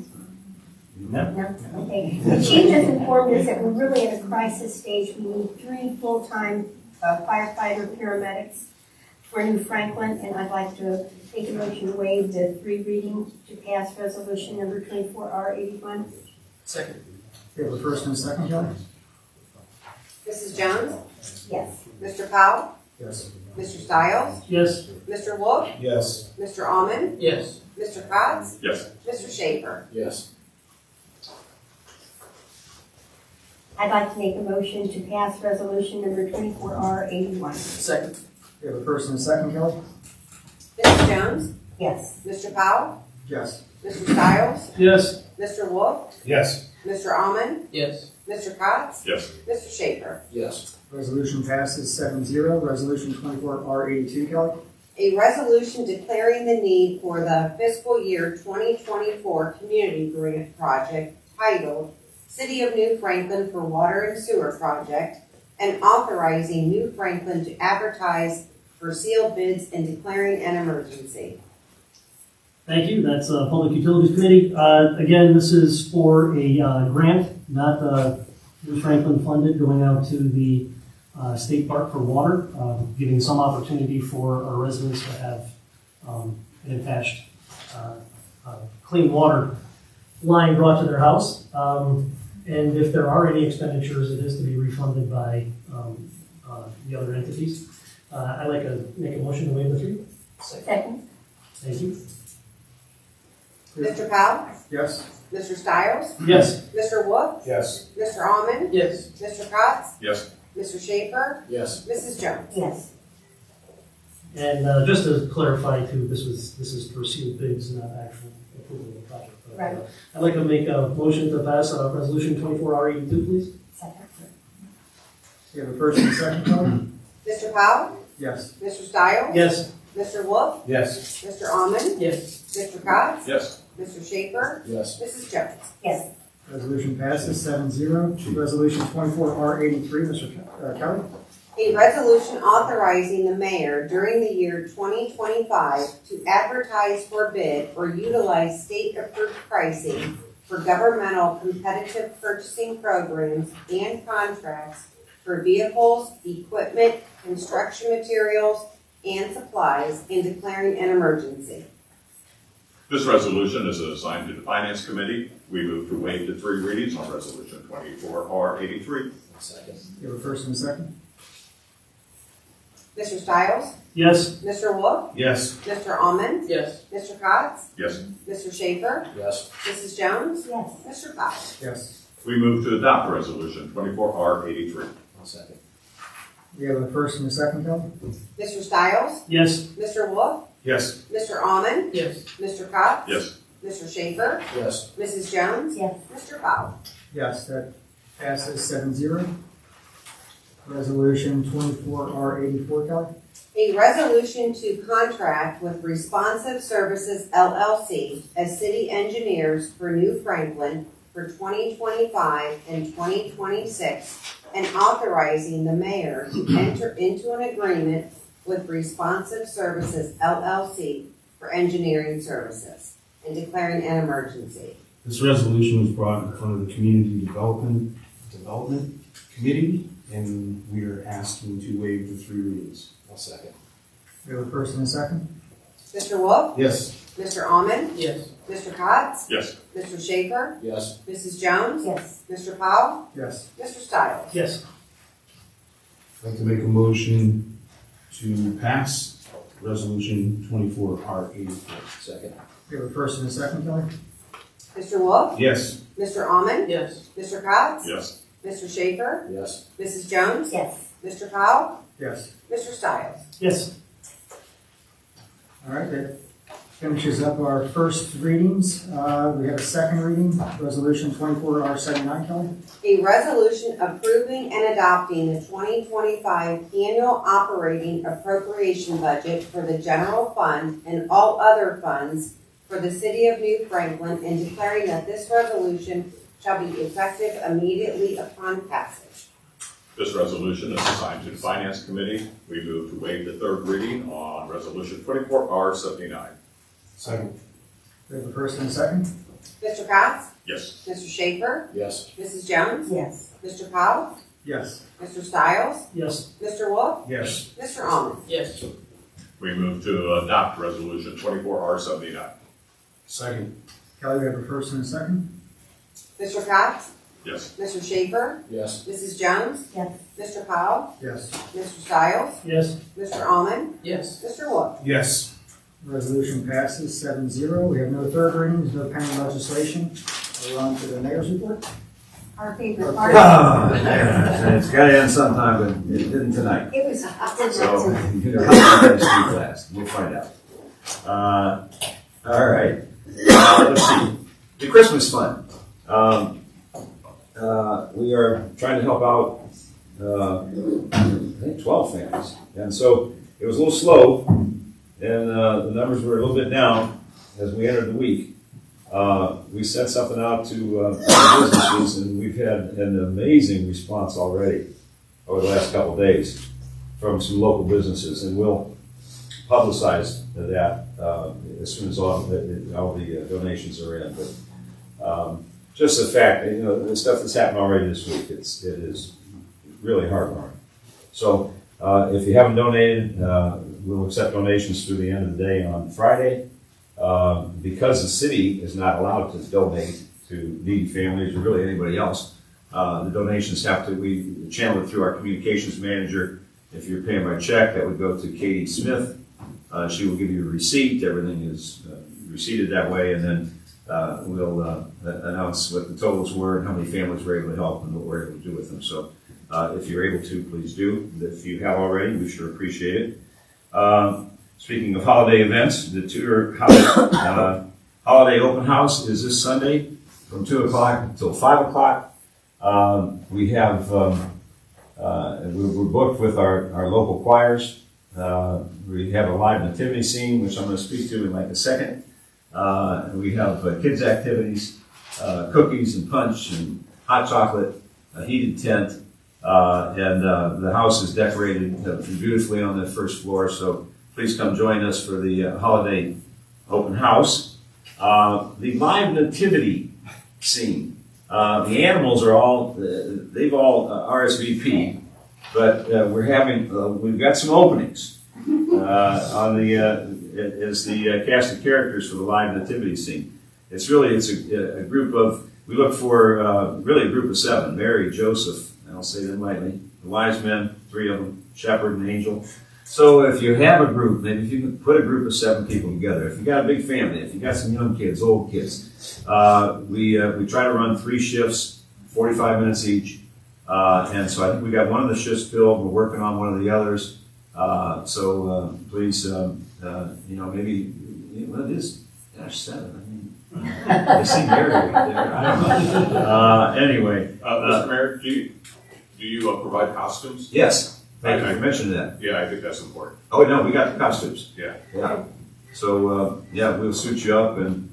No. No? Okay. The chief has informed us that we're really at a crisis stage. We need 3 full-time firefighter paramedics for New Franklin, and I'd like to take a motion to waive the 3 readings to pass resolution number 24R81. Second. We have a first and a second, Kelly? Mrs. Jones? Yes. Mr. Powell? Yes. Mr. Stiles? Yes. Mr. Wolf? Yes. Mr. Almond? Yes. Mr. Cox? yes. Mr. Schaefer? Yes. I'd like to make a motion to pass resolution number 24R81. Second. We have a first and a second, Kelly? Mrs. Jones? Yes. Mr. Powell? Yes. Mr. Stiles? Yes. Mr. Wolf, Yes. Mr. Almond, Yes. Mr. Cox, Yes. Mr. Schaefer. Yes. Resolution passes 7-0. Resolution 24R82, Kelly. A resolution declaring the need for the fiscal year 2024 community grant project titled City of New Franklin for Water and Sewer Project and authorizing New Franklin to advertise for sealed bids and declaring an emergency. Thank you. That's Public Utilities Committee. Again, this is for a grant, not New Franklin funded, going out to the State Park for water, giving some opportunity for our residents to have an attached clean water line brought to their house. And if there are any expenditures, it is to be refunded by the other entities. I'd like to make a motion to waive the fee. Second. Thank you. Mr. Powell, Yes. Mr. Stiles, Yes. Mr. Wolf, Yes. Mr. Almond, Yes. Mr. Cox, Yes. Mr. Schaefer, Yes. Mrs. Jones. Yes. And just to clarify too, this is for sealed bids, not actual approval of the project. But, Right. I'd like to make a motion to pass resolution 24R82, please. Second. We have a first and a second, Kelly. Mr. Powell, Yes. Mr. Stiles, Yes. Mr. Wolf, Yes. Mr. Almond, Yes. Mr. Cox, Yes. Mr. Schaefer, Yes. Mrs. Jones. Yes. Resolution passes 7-0. Resolution 24R83, Mr. Kelly. A resolution authorizing the mayor during the year 2025 to advertise for bid or utilize state-approved pricing for governmental competitive purchasing programs and contracts for vehicles, equipment, construction materials, and supplies, and declaring an emergency. This resolution is assigned to the Finance Committee. We move to waive the 3 readings on Resolution 24R83. Second. We have a first and a second. Mr. Stiles, Yes. Mr. Wolf, Yes. Mr. Almond, Yes. Mr. Cox, Yes. Mr. Schaefer, Yes. Mrs. Jones, Yes. Mr. Powell. Yes. We move to adopt Resolution 24R83. Second. We have a first and a second, Kelly. Mr. Stiles, Yes. Mr. Wolf, Yes. Mr. Almond, Yes. Mr. Cox, Yes. Mr. Schaefer, Yes. Mrs. Jones, Yes. Mr. Powell. Yes, that passes 7-0. Resolution 24R84, Kelly. A resolution to contract with Responsive Services LLC as city engineers for New Franklin for 2025 and 2026, and authorizing the mayor to enter into an agreement with Responsive Services LLC for engineering services, and declaring an emergency. This resolution was brought in front of the Community Development Committee, and we are asking to waive the 3 readings. I'll second. We have a first and a second. Mr. Wolf, Yes. Mr. Almond, Yes. Mr. Cox, Yes. Mr. Schaefer, Yes. Mrs. Jones, Yes. Mr. Powell, Yes. Mr. Stiles. Yes. I'd like to make a motion to pass resolution 24R84. Second. We have a first and a second, Kelly. Mr. Wolf, Yes. Mr. Almond, Yes. Mr. Cox, Yes. Mr. Schaefer, Yes. Mrs. Jones, Yes. Mr. Powell, Yes. Mr. Stiles. Yes. All right, that finishes up our first readings. We have a second reading, Resolution 24R79, Kelly. A resolution approving and adopting the 2025 annual operating appropriation budget for the general fund and all other funds for the city of New Franklin, and declaring that this resolution shall be effective immediately upon passage. This resolution is assigned to the Finance Committee. We move to waive the 3rd reading on Resolution 24R79. Second. We have a first and a second. Mr. Cox, Yes. Mr. Schaefer, Yes. Mrs. Jones, Yes. Mr. Powell, Yes. Mr. Stiles, Yes. Mr. Wolf, Yes. Mr. Almond. Yes. We move to adopt Resolution 24R79. Second. Kelly, we have a first and a second. Mr. Cox, Yes. Mr. Schaefer, Yes. Mrs. Jones, Yes. Mr. Powell, Yes. Mr. Stiles, Yes. Mr. Almond, Yes. Mr. Wolf. Yes. Resolution passes 7-0. We have no third readings, no pending legislation. We're on to the mayor's report. Our favorite part. It's got to end sometime, but it didn't tonight. It was, So, you know, how too fast. We'll find out. All right. Let's see. the Christmas fund. We are trying to help out, I think 12 families. And so it was a little slow, and the numbers were a little bit down as we entered the week. We sent something out to businesses, and we've had an amazing response already over the last couple of days from some local businesses, and we'll publicize that as soon as all the donations are in. But just the fact, the stuff that's happened already this week, it is really heartwarming. So if you haven't donated, we'll accept donations through the end of the day on Friday. Because the city is not allowed to donate to needy families or really anybody else, the donations we channel it through our communications manager. If you're paying by check, that would go to Katie Smith. She will give you a receipt. Everything is receipted that way, and then we'll announce what the totals were and how many families we're able to help and what we're able to do with them. So if you're able to, please do. If you have already, we sure appreciate it. Speaking of holiday events, the Tudor Holiday Open House is this Sunday from 2 o'clock until 5 o'clock. We have, we're booked with our local choirs. We have a live nativity scene, which I'm going to speak to in like a second. We have kids' activities, cookies and punch and hot chocolate, a heated tent, and the house is decorated beautifully on the first floor. So please come join us for the holiday open house. The live nativity scene. The animals are all, they've all RSVP, but we've got some openings on as the cast of characters for the live nativity scene. It's a group of, we look for really a group of 7, Mary, Joseph, and I'll say them lightly, the wise men, 3 of them, shepherd and angel. So if you have a group, maybe if you can put a group of 7 people together, if you got a big family, if you got some young kids, old kids, we try to run 3 shifts, 45 minutes each. And so I think we got one of the shifts filled. We're working on one of the others. So please, maybe, well, it is, 7. I mean, I see Mary right there. I don't know. Anyway. Mr. Mayor, do you provide costumes? Yes. Thank you for mentioning that. Yeah, I think that's important. Oh, no, we got the costumes. Yeah. Yeah. So, we'll suit you up, and,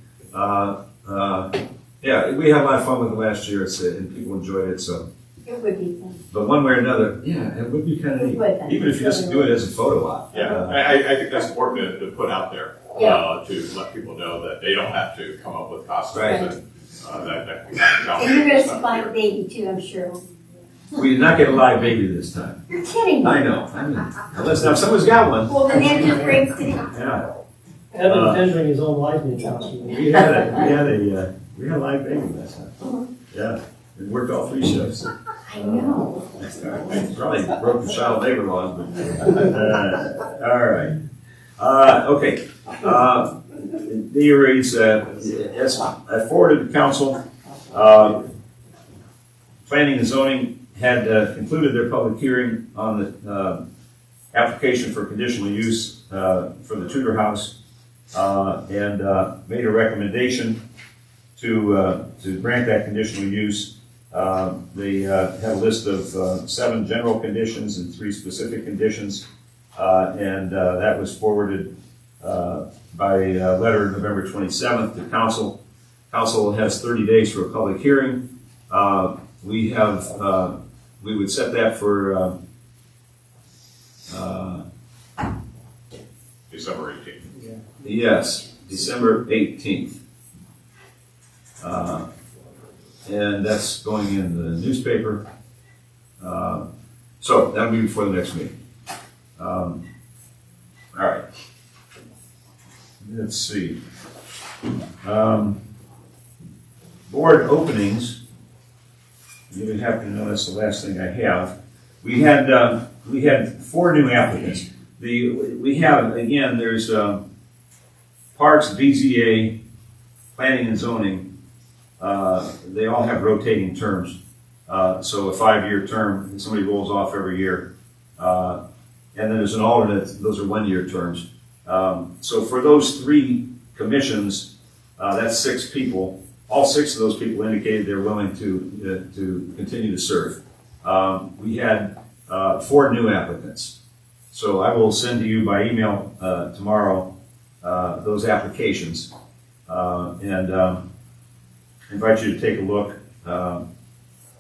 we had a lot of fun with it last year, and people enjoyed it, so. It would be fun. But one way or another, it would be kind of neat. Even if you just do it as a photo op. Yeah, I think that's important to put out there, to let people know that they don't have to come up with costumes. Right. And you're going to supply a baby too, I'm sure. We did not get a live baby this time. You're kidding me. I know. Unless now someone's got one. Well, the man just brings it in. Yeah. Evan tendering his own life in costume. We had a live baby last time. Yeah. It worked all 3 shifts. I know. Probably broke the child labor laws, but all right. Okay. As I forwarded to council, planning and zoning had concluded their public hearing on the application for conditional use for the Tudor House and made a recommendation to grant that conditional use. They had a list of 7 general conditions and 3 specific conditions, and that was forwarded by letter November 27th to council. Council has 30 days for a public hearing. We would set that for December 18th. Yeah. Yes, December 18th. And that's going in the newspaper. So that'll be before the next meeting. All right. Let's see. Board openings. You would happen to know that's the last thing I have. We had 4 new applicants. We have, again, there's Parks, BZA, Planning and Zoning. They all have rotating terms. So a 5-year term, somebody rolls off every year. And then there's an alternate, those are 1-year terms. So for those 3 commissions, that's 6 people. all 6 of those people indicated they're willing to continue to serve. We had 4 new applicants. So I will send to you by email tomorrow those applications and invite you to take a look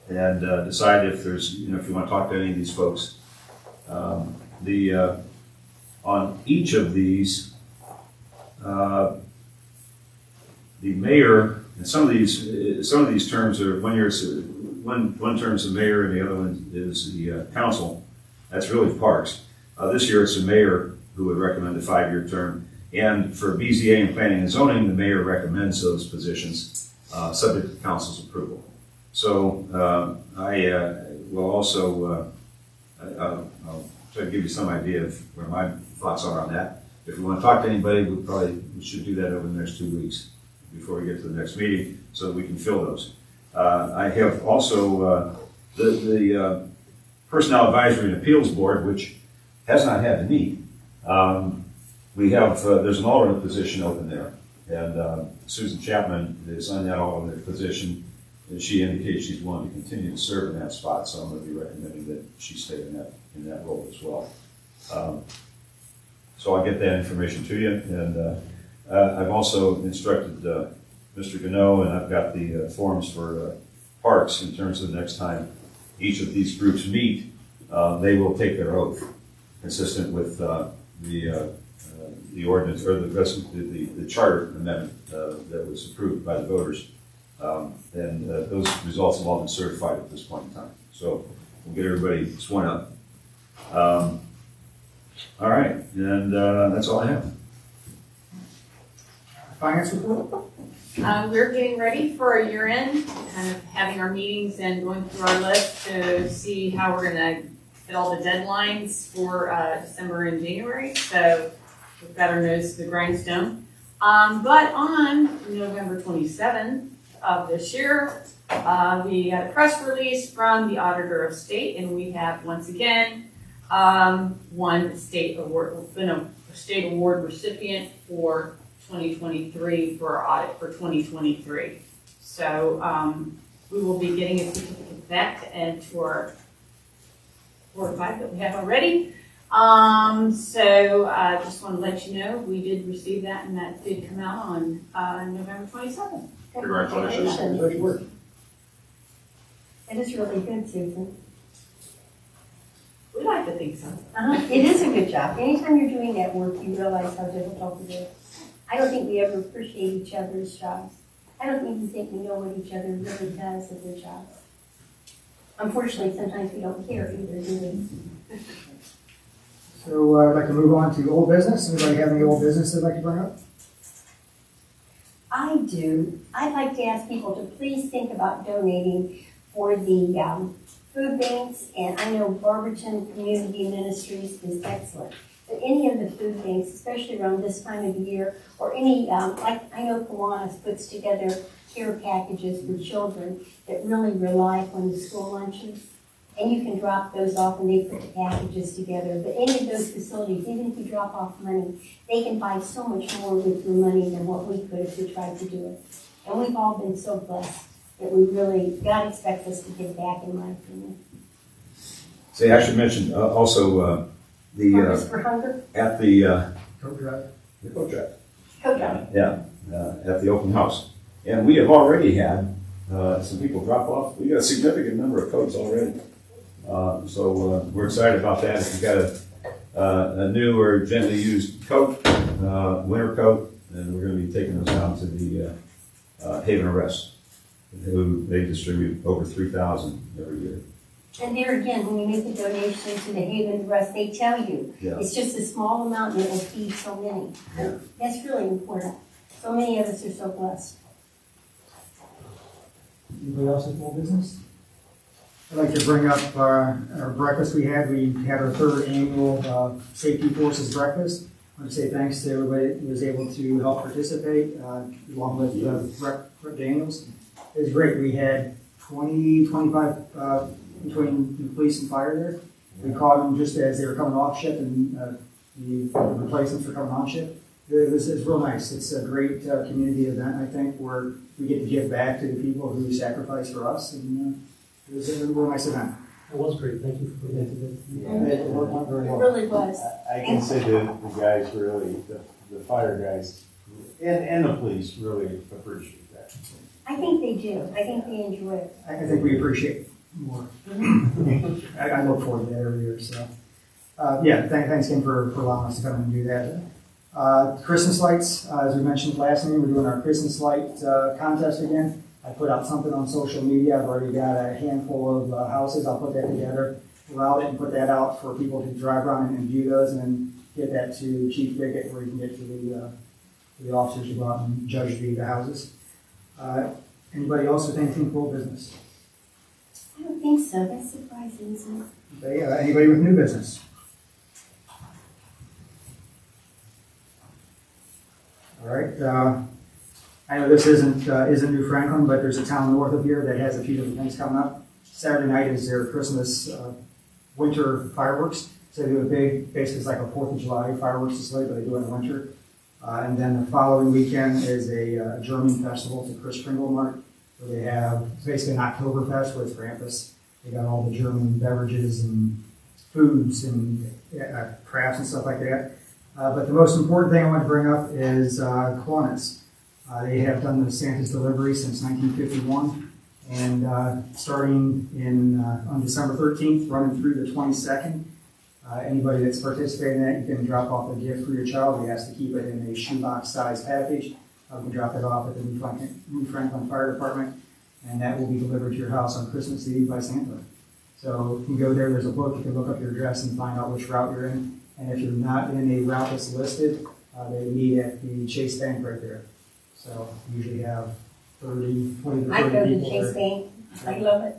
and decide if there's, if you want to talk to any of these folks. On each of these, the mayor, and some of these terms are one term's the mayor and the other one is the council. That's really parks. This year it's the mayor who would recommend a 5-year term. And for BZA and planning and zoning, the mayor recommends those positions, subject to council's approval. So I will also, I'll try to give you some idea of where my thoughts are on that. If we want to talk to anybody, we should do that over the next 2 weeks before we get to the next meeting so that we can fill those. I have also the Personnel Advisory and Appeals Board, which has not had to meet. We have, there's an alternate position open there, and Susan Chapman is on that alternate position, and she indicates she's willing to continue to serve in that spot, so I'm going to be recommending that she stay in that role as well. So I'll get that information to you, and I've also instructed Mr. Gano, and I've got the forms for parks in terms of the next time each of these groups meet, they will take their oath, consistent with the ordinance or the charter amendment that was approved by the voters, and those results have all been certified at this point in time. So we'll get everybody sworn up. All right, and that's all I have. Finance report? We're getting ready for a year end, kind of having our meetings and going through our list to see how we're gonna fit all the deadlines for December and January. So we've got our nose to the grindstone. But on November 27th of this year, we had a press release from the Auditor of State, and we have once again won a state award, been a state award recipient for 2023 for our audit for 2023. So we will be getting a certificate of that to add to our 4 or 5 that we have already. So I just want to let you know we did receive that, and that did come out on November 27th. Congratulations. Good work. It is really good, Susan. We like to think so. It is a good job. Anytime you're doing that work, you realize how difficult it is. I don't think we ever appreciate each other's jobs. I don't even think we know what each other really does at their jobs. Unfortunately, sometimes we don't care either, do we? So I'd like to move on to old business. Anybody have any old business they'd like to bring up? I do. I'd like to ask people to please think about donating for the food banks, and I know Barberton Community Ministries is excellent. But any of the food banks, especially around this time of the year, or any, like I know Kiwanis puts together care packages for children that really rely on the school lunches, and you can drop those off and they put the packages together. But any of those facilities, even if you drop off money, they can buy so much more with your money than what we could if we tried to do it. And we've all been so blessed that we really, God expects us to give back, in my opinion. See, I should mention also Harvest for Hunger? at the Coat drive. coat drive. Coat drive. Yeah, at the open house. And we have already had some people drop off. We got a significant number of coats already. So we're excited about that. If you've got a new or gently used coat, winter coat, then we're going to be taking those down to the Haven Arrest, who they distribute over 3,000 every year. And there again, when you make the donation to the Haven Rest, they tell you, Yeah. it's just a small amount and it will feed so many. Yeah. That's really important. So many of us are so blessed. Anybody else with old business? I'd like to bring up our breakfast we had. We had our 3rd annual Safety Forces breakfast. I want to say thanks to everybody that was able to help participate, along with Rick Daniels. It was great. We had 25 between the police and fire there. We caught them just as they were coming off shift, and the replacements were coming on shift. It's real nice. It's a great community event, I think, where we get to give back to the people who sacrifice for us, and it was a real nice event. It was great, thank you for putting that together. It worked out very It well. really was. I can say that the guys really, the fire guys and the police really appreciate that. I think they do. I think they enjoy it. I think we appreciate it more. I look forward to that every year, so. Thanks again for allowing us to come and do that. Christmas lights, as we mentioned last meeting, we're doing our Christmas light contest again. I put out something on social media. I've already got a handful of houses. I'll put that together, route it, and put that out for people to drive around and view those, and then get that to Chief Bickett, where you can get to the officers to go out and judge the houses. Anybody else with anything for business? I don't think so. That's surprising, isn't it? Okay, anybody with new business? All right. I know this isn't New Franklin, but there's a town north of here that has a few different things coming up. Saturday night is their Christmas winter fireworks. So they do a big, basically it's like a 4th of July fireworks display, but they do it in winter. And then the following weekend is a German festival. It's a Chris Kringle Mart. So they have basically an Oktoberfest with Krampus. They got all the German beverages and foods and crafts and stuff like that. But the most important thing I want to bring up is Kiwanis. They have done the Santa's delivery since 1951, and starting on December 13th, running through the 22nd. Anybody that's participating in that, you can drop off a gift for your child. We ask to keep it in a shoebox-sized package. You can drop it off at the New Franklin Fire Department, and that will be delivered to your house on Christmas Eve by Santa. So you can go there. There's a book. You can look up your address and find out which route you're in. And if you're not in a route that's listed, they meet at the Chase Bank right there. So usually have 20 to 30 people. I go to the Chase Bank. I love it.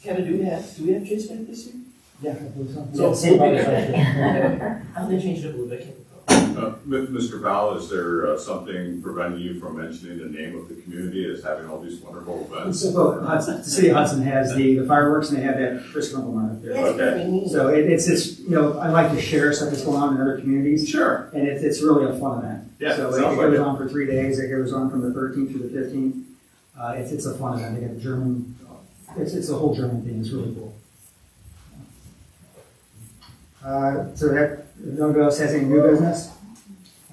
Kevin, do we have Chase Bank this year? Yeah, I believe so. So, Same we'll be box right there. there. I'm gonna change it up a little bit, I can't recall. Mr. Powell, is there something preventing you from mentioning the name of the community as having all these wonderful events? So the city of Hudson has the fireworks, and they have that Chris Kringle Mart up there. That's really neat. So it's just, I like to share stuff that's going on in other communities. Sure. And it's really a fun event. Yeah, So sounds it like goes it. on for 3 days. It goes on from the 13th through the 15th. It's a fun event. They got the German, it's a whole German thing. It's really cool. So that, if nobody else has any new business?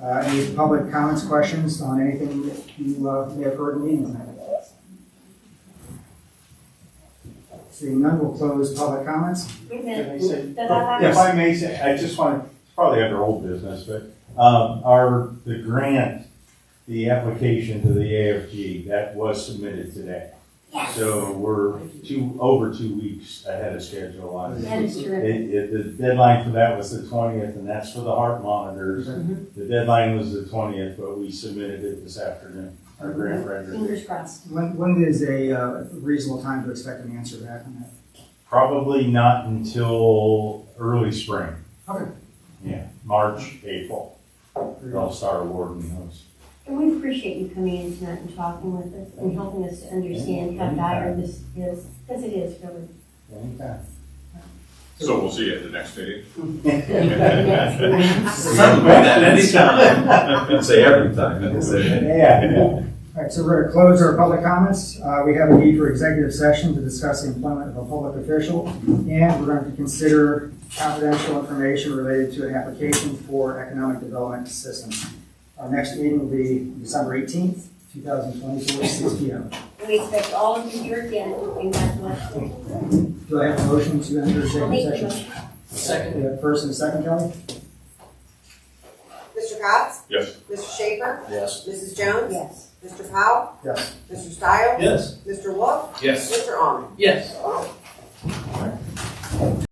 Any public comments, questions on anything that you may have heard in the meeting tonight? Seeing none, we'll close public comments. Wait a Can I minute. say, Da-da-da. if I may say, I just want to, probably under old business, but the grant, the application to the AFG, that was submitted today. Yes. So we're over 2 weeks ahead of schedule on it. That is terrific. The deadline for that was the 20th, and that's for the heart monitors. The deadline was the 20th, but we submitted it this afternoon, our grant writer. Fingers crossed. When is a reasonable time to expect an answer back on that? Probably not until early spring. Okay. Yeah, March, April. They'll start awarding those. And we appreciate you coming in tonight and talking with us and helping us to understand how dire this is, because it is really. Anytime. So we'll see you at the next meeting. You can say every time. You can say. Yeah. All right, so we're going to close our public comments. We have a need for executive session to discuss the employment of a public official, and we're going to consider confidential information related to an application for economic development assistance. Our next meeting will be December 18th, 2024, 6 p.m. We expect all of you here again, and God bless you. Do I have a motion to enter I'll make executive the session? motion. Second. We have first and second, Kelly? Mr. Cox? Yes. Mr. Schaefer? Yes. Mrs. Jones? Yes. Mr. Powell? Yes. Mr. Stiles? Yes. Mr. Wolf? Yes. Mr. Almond? Yes.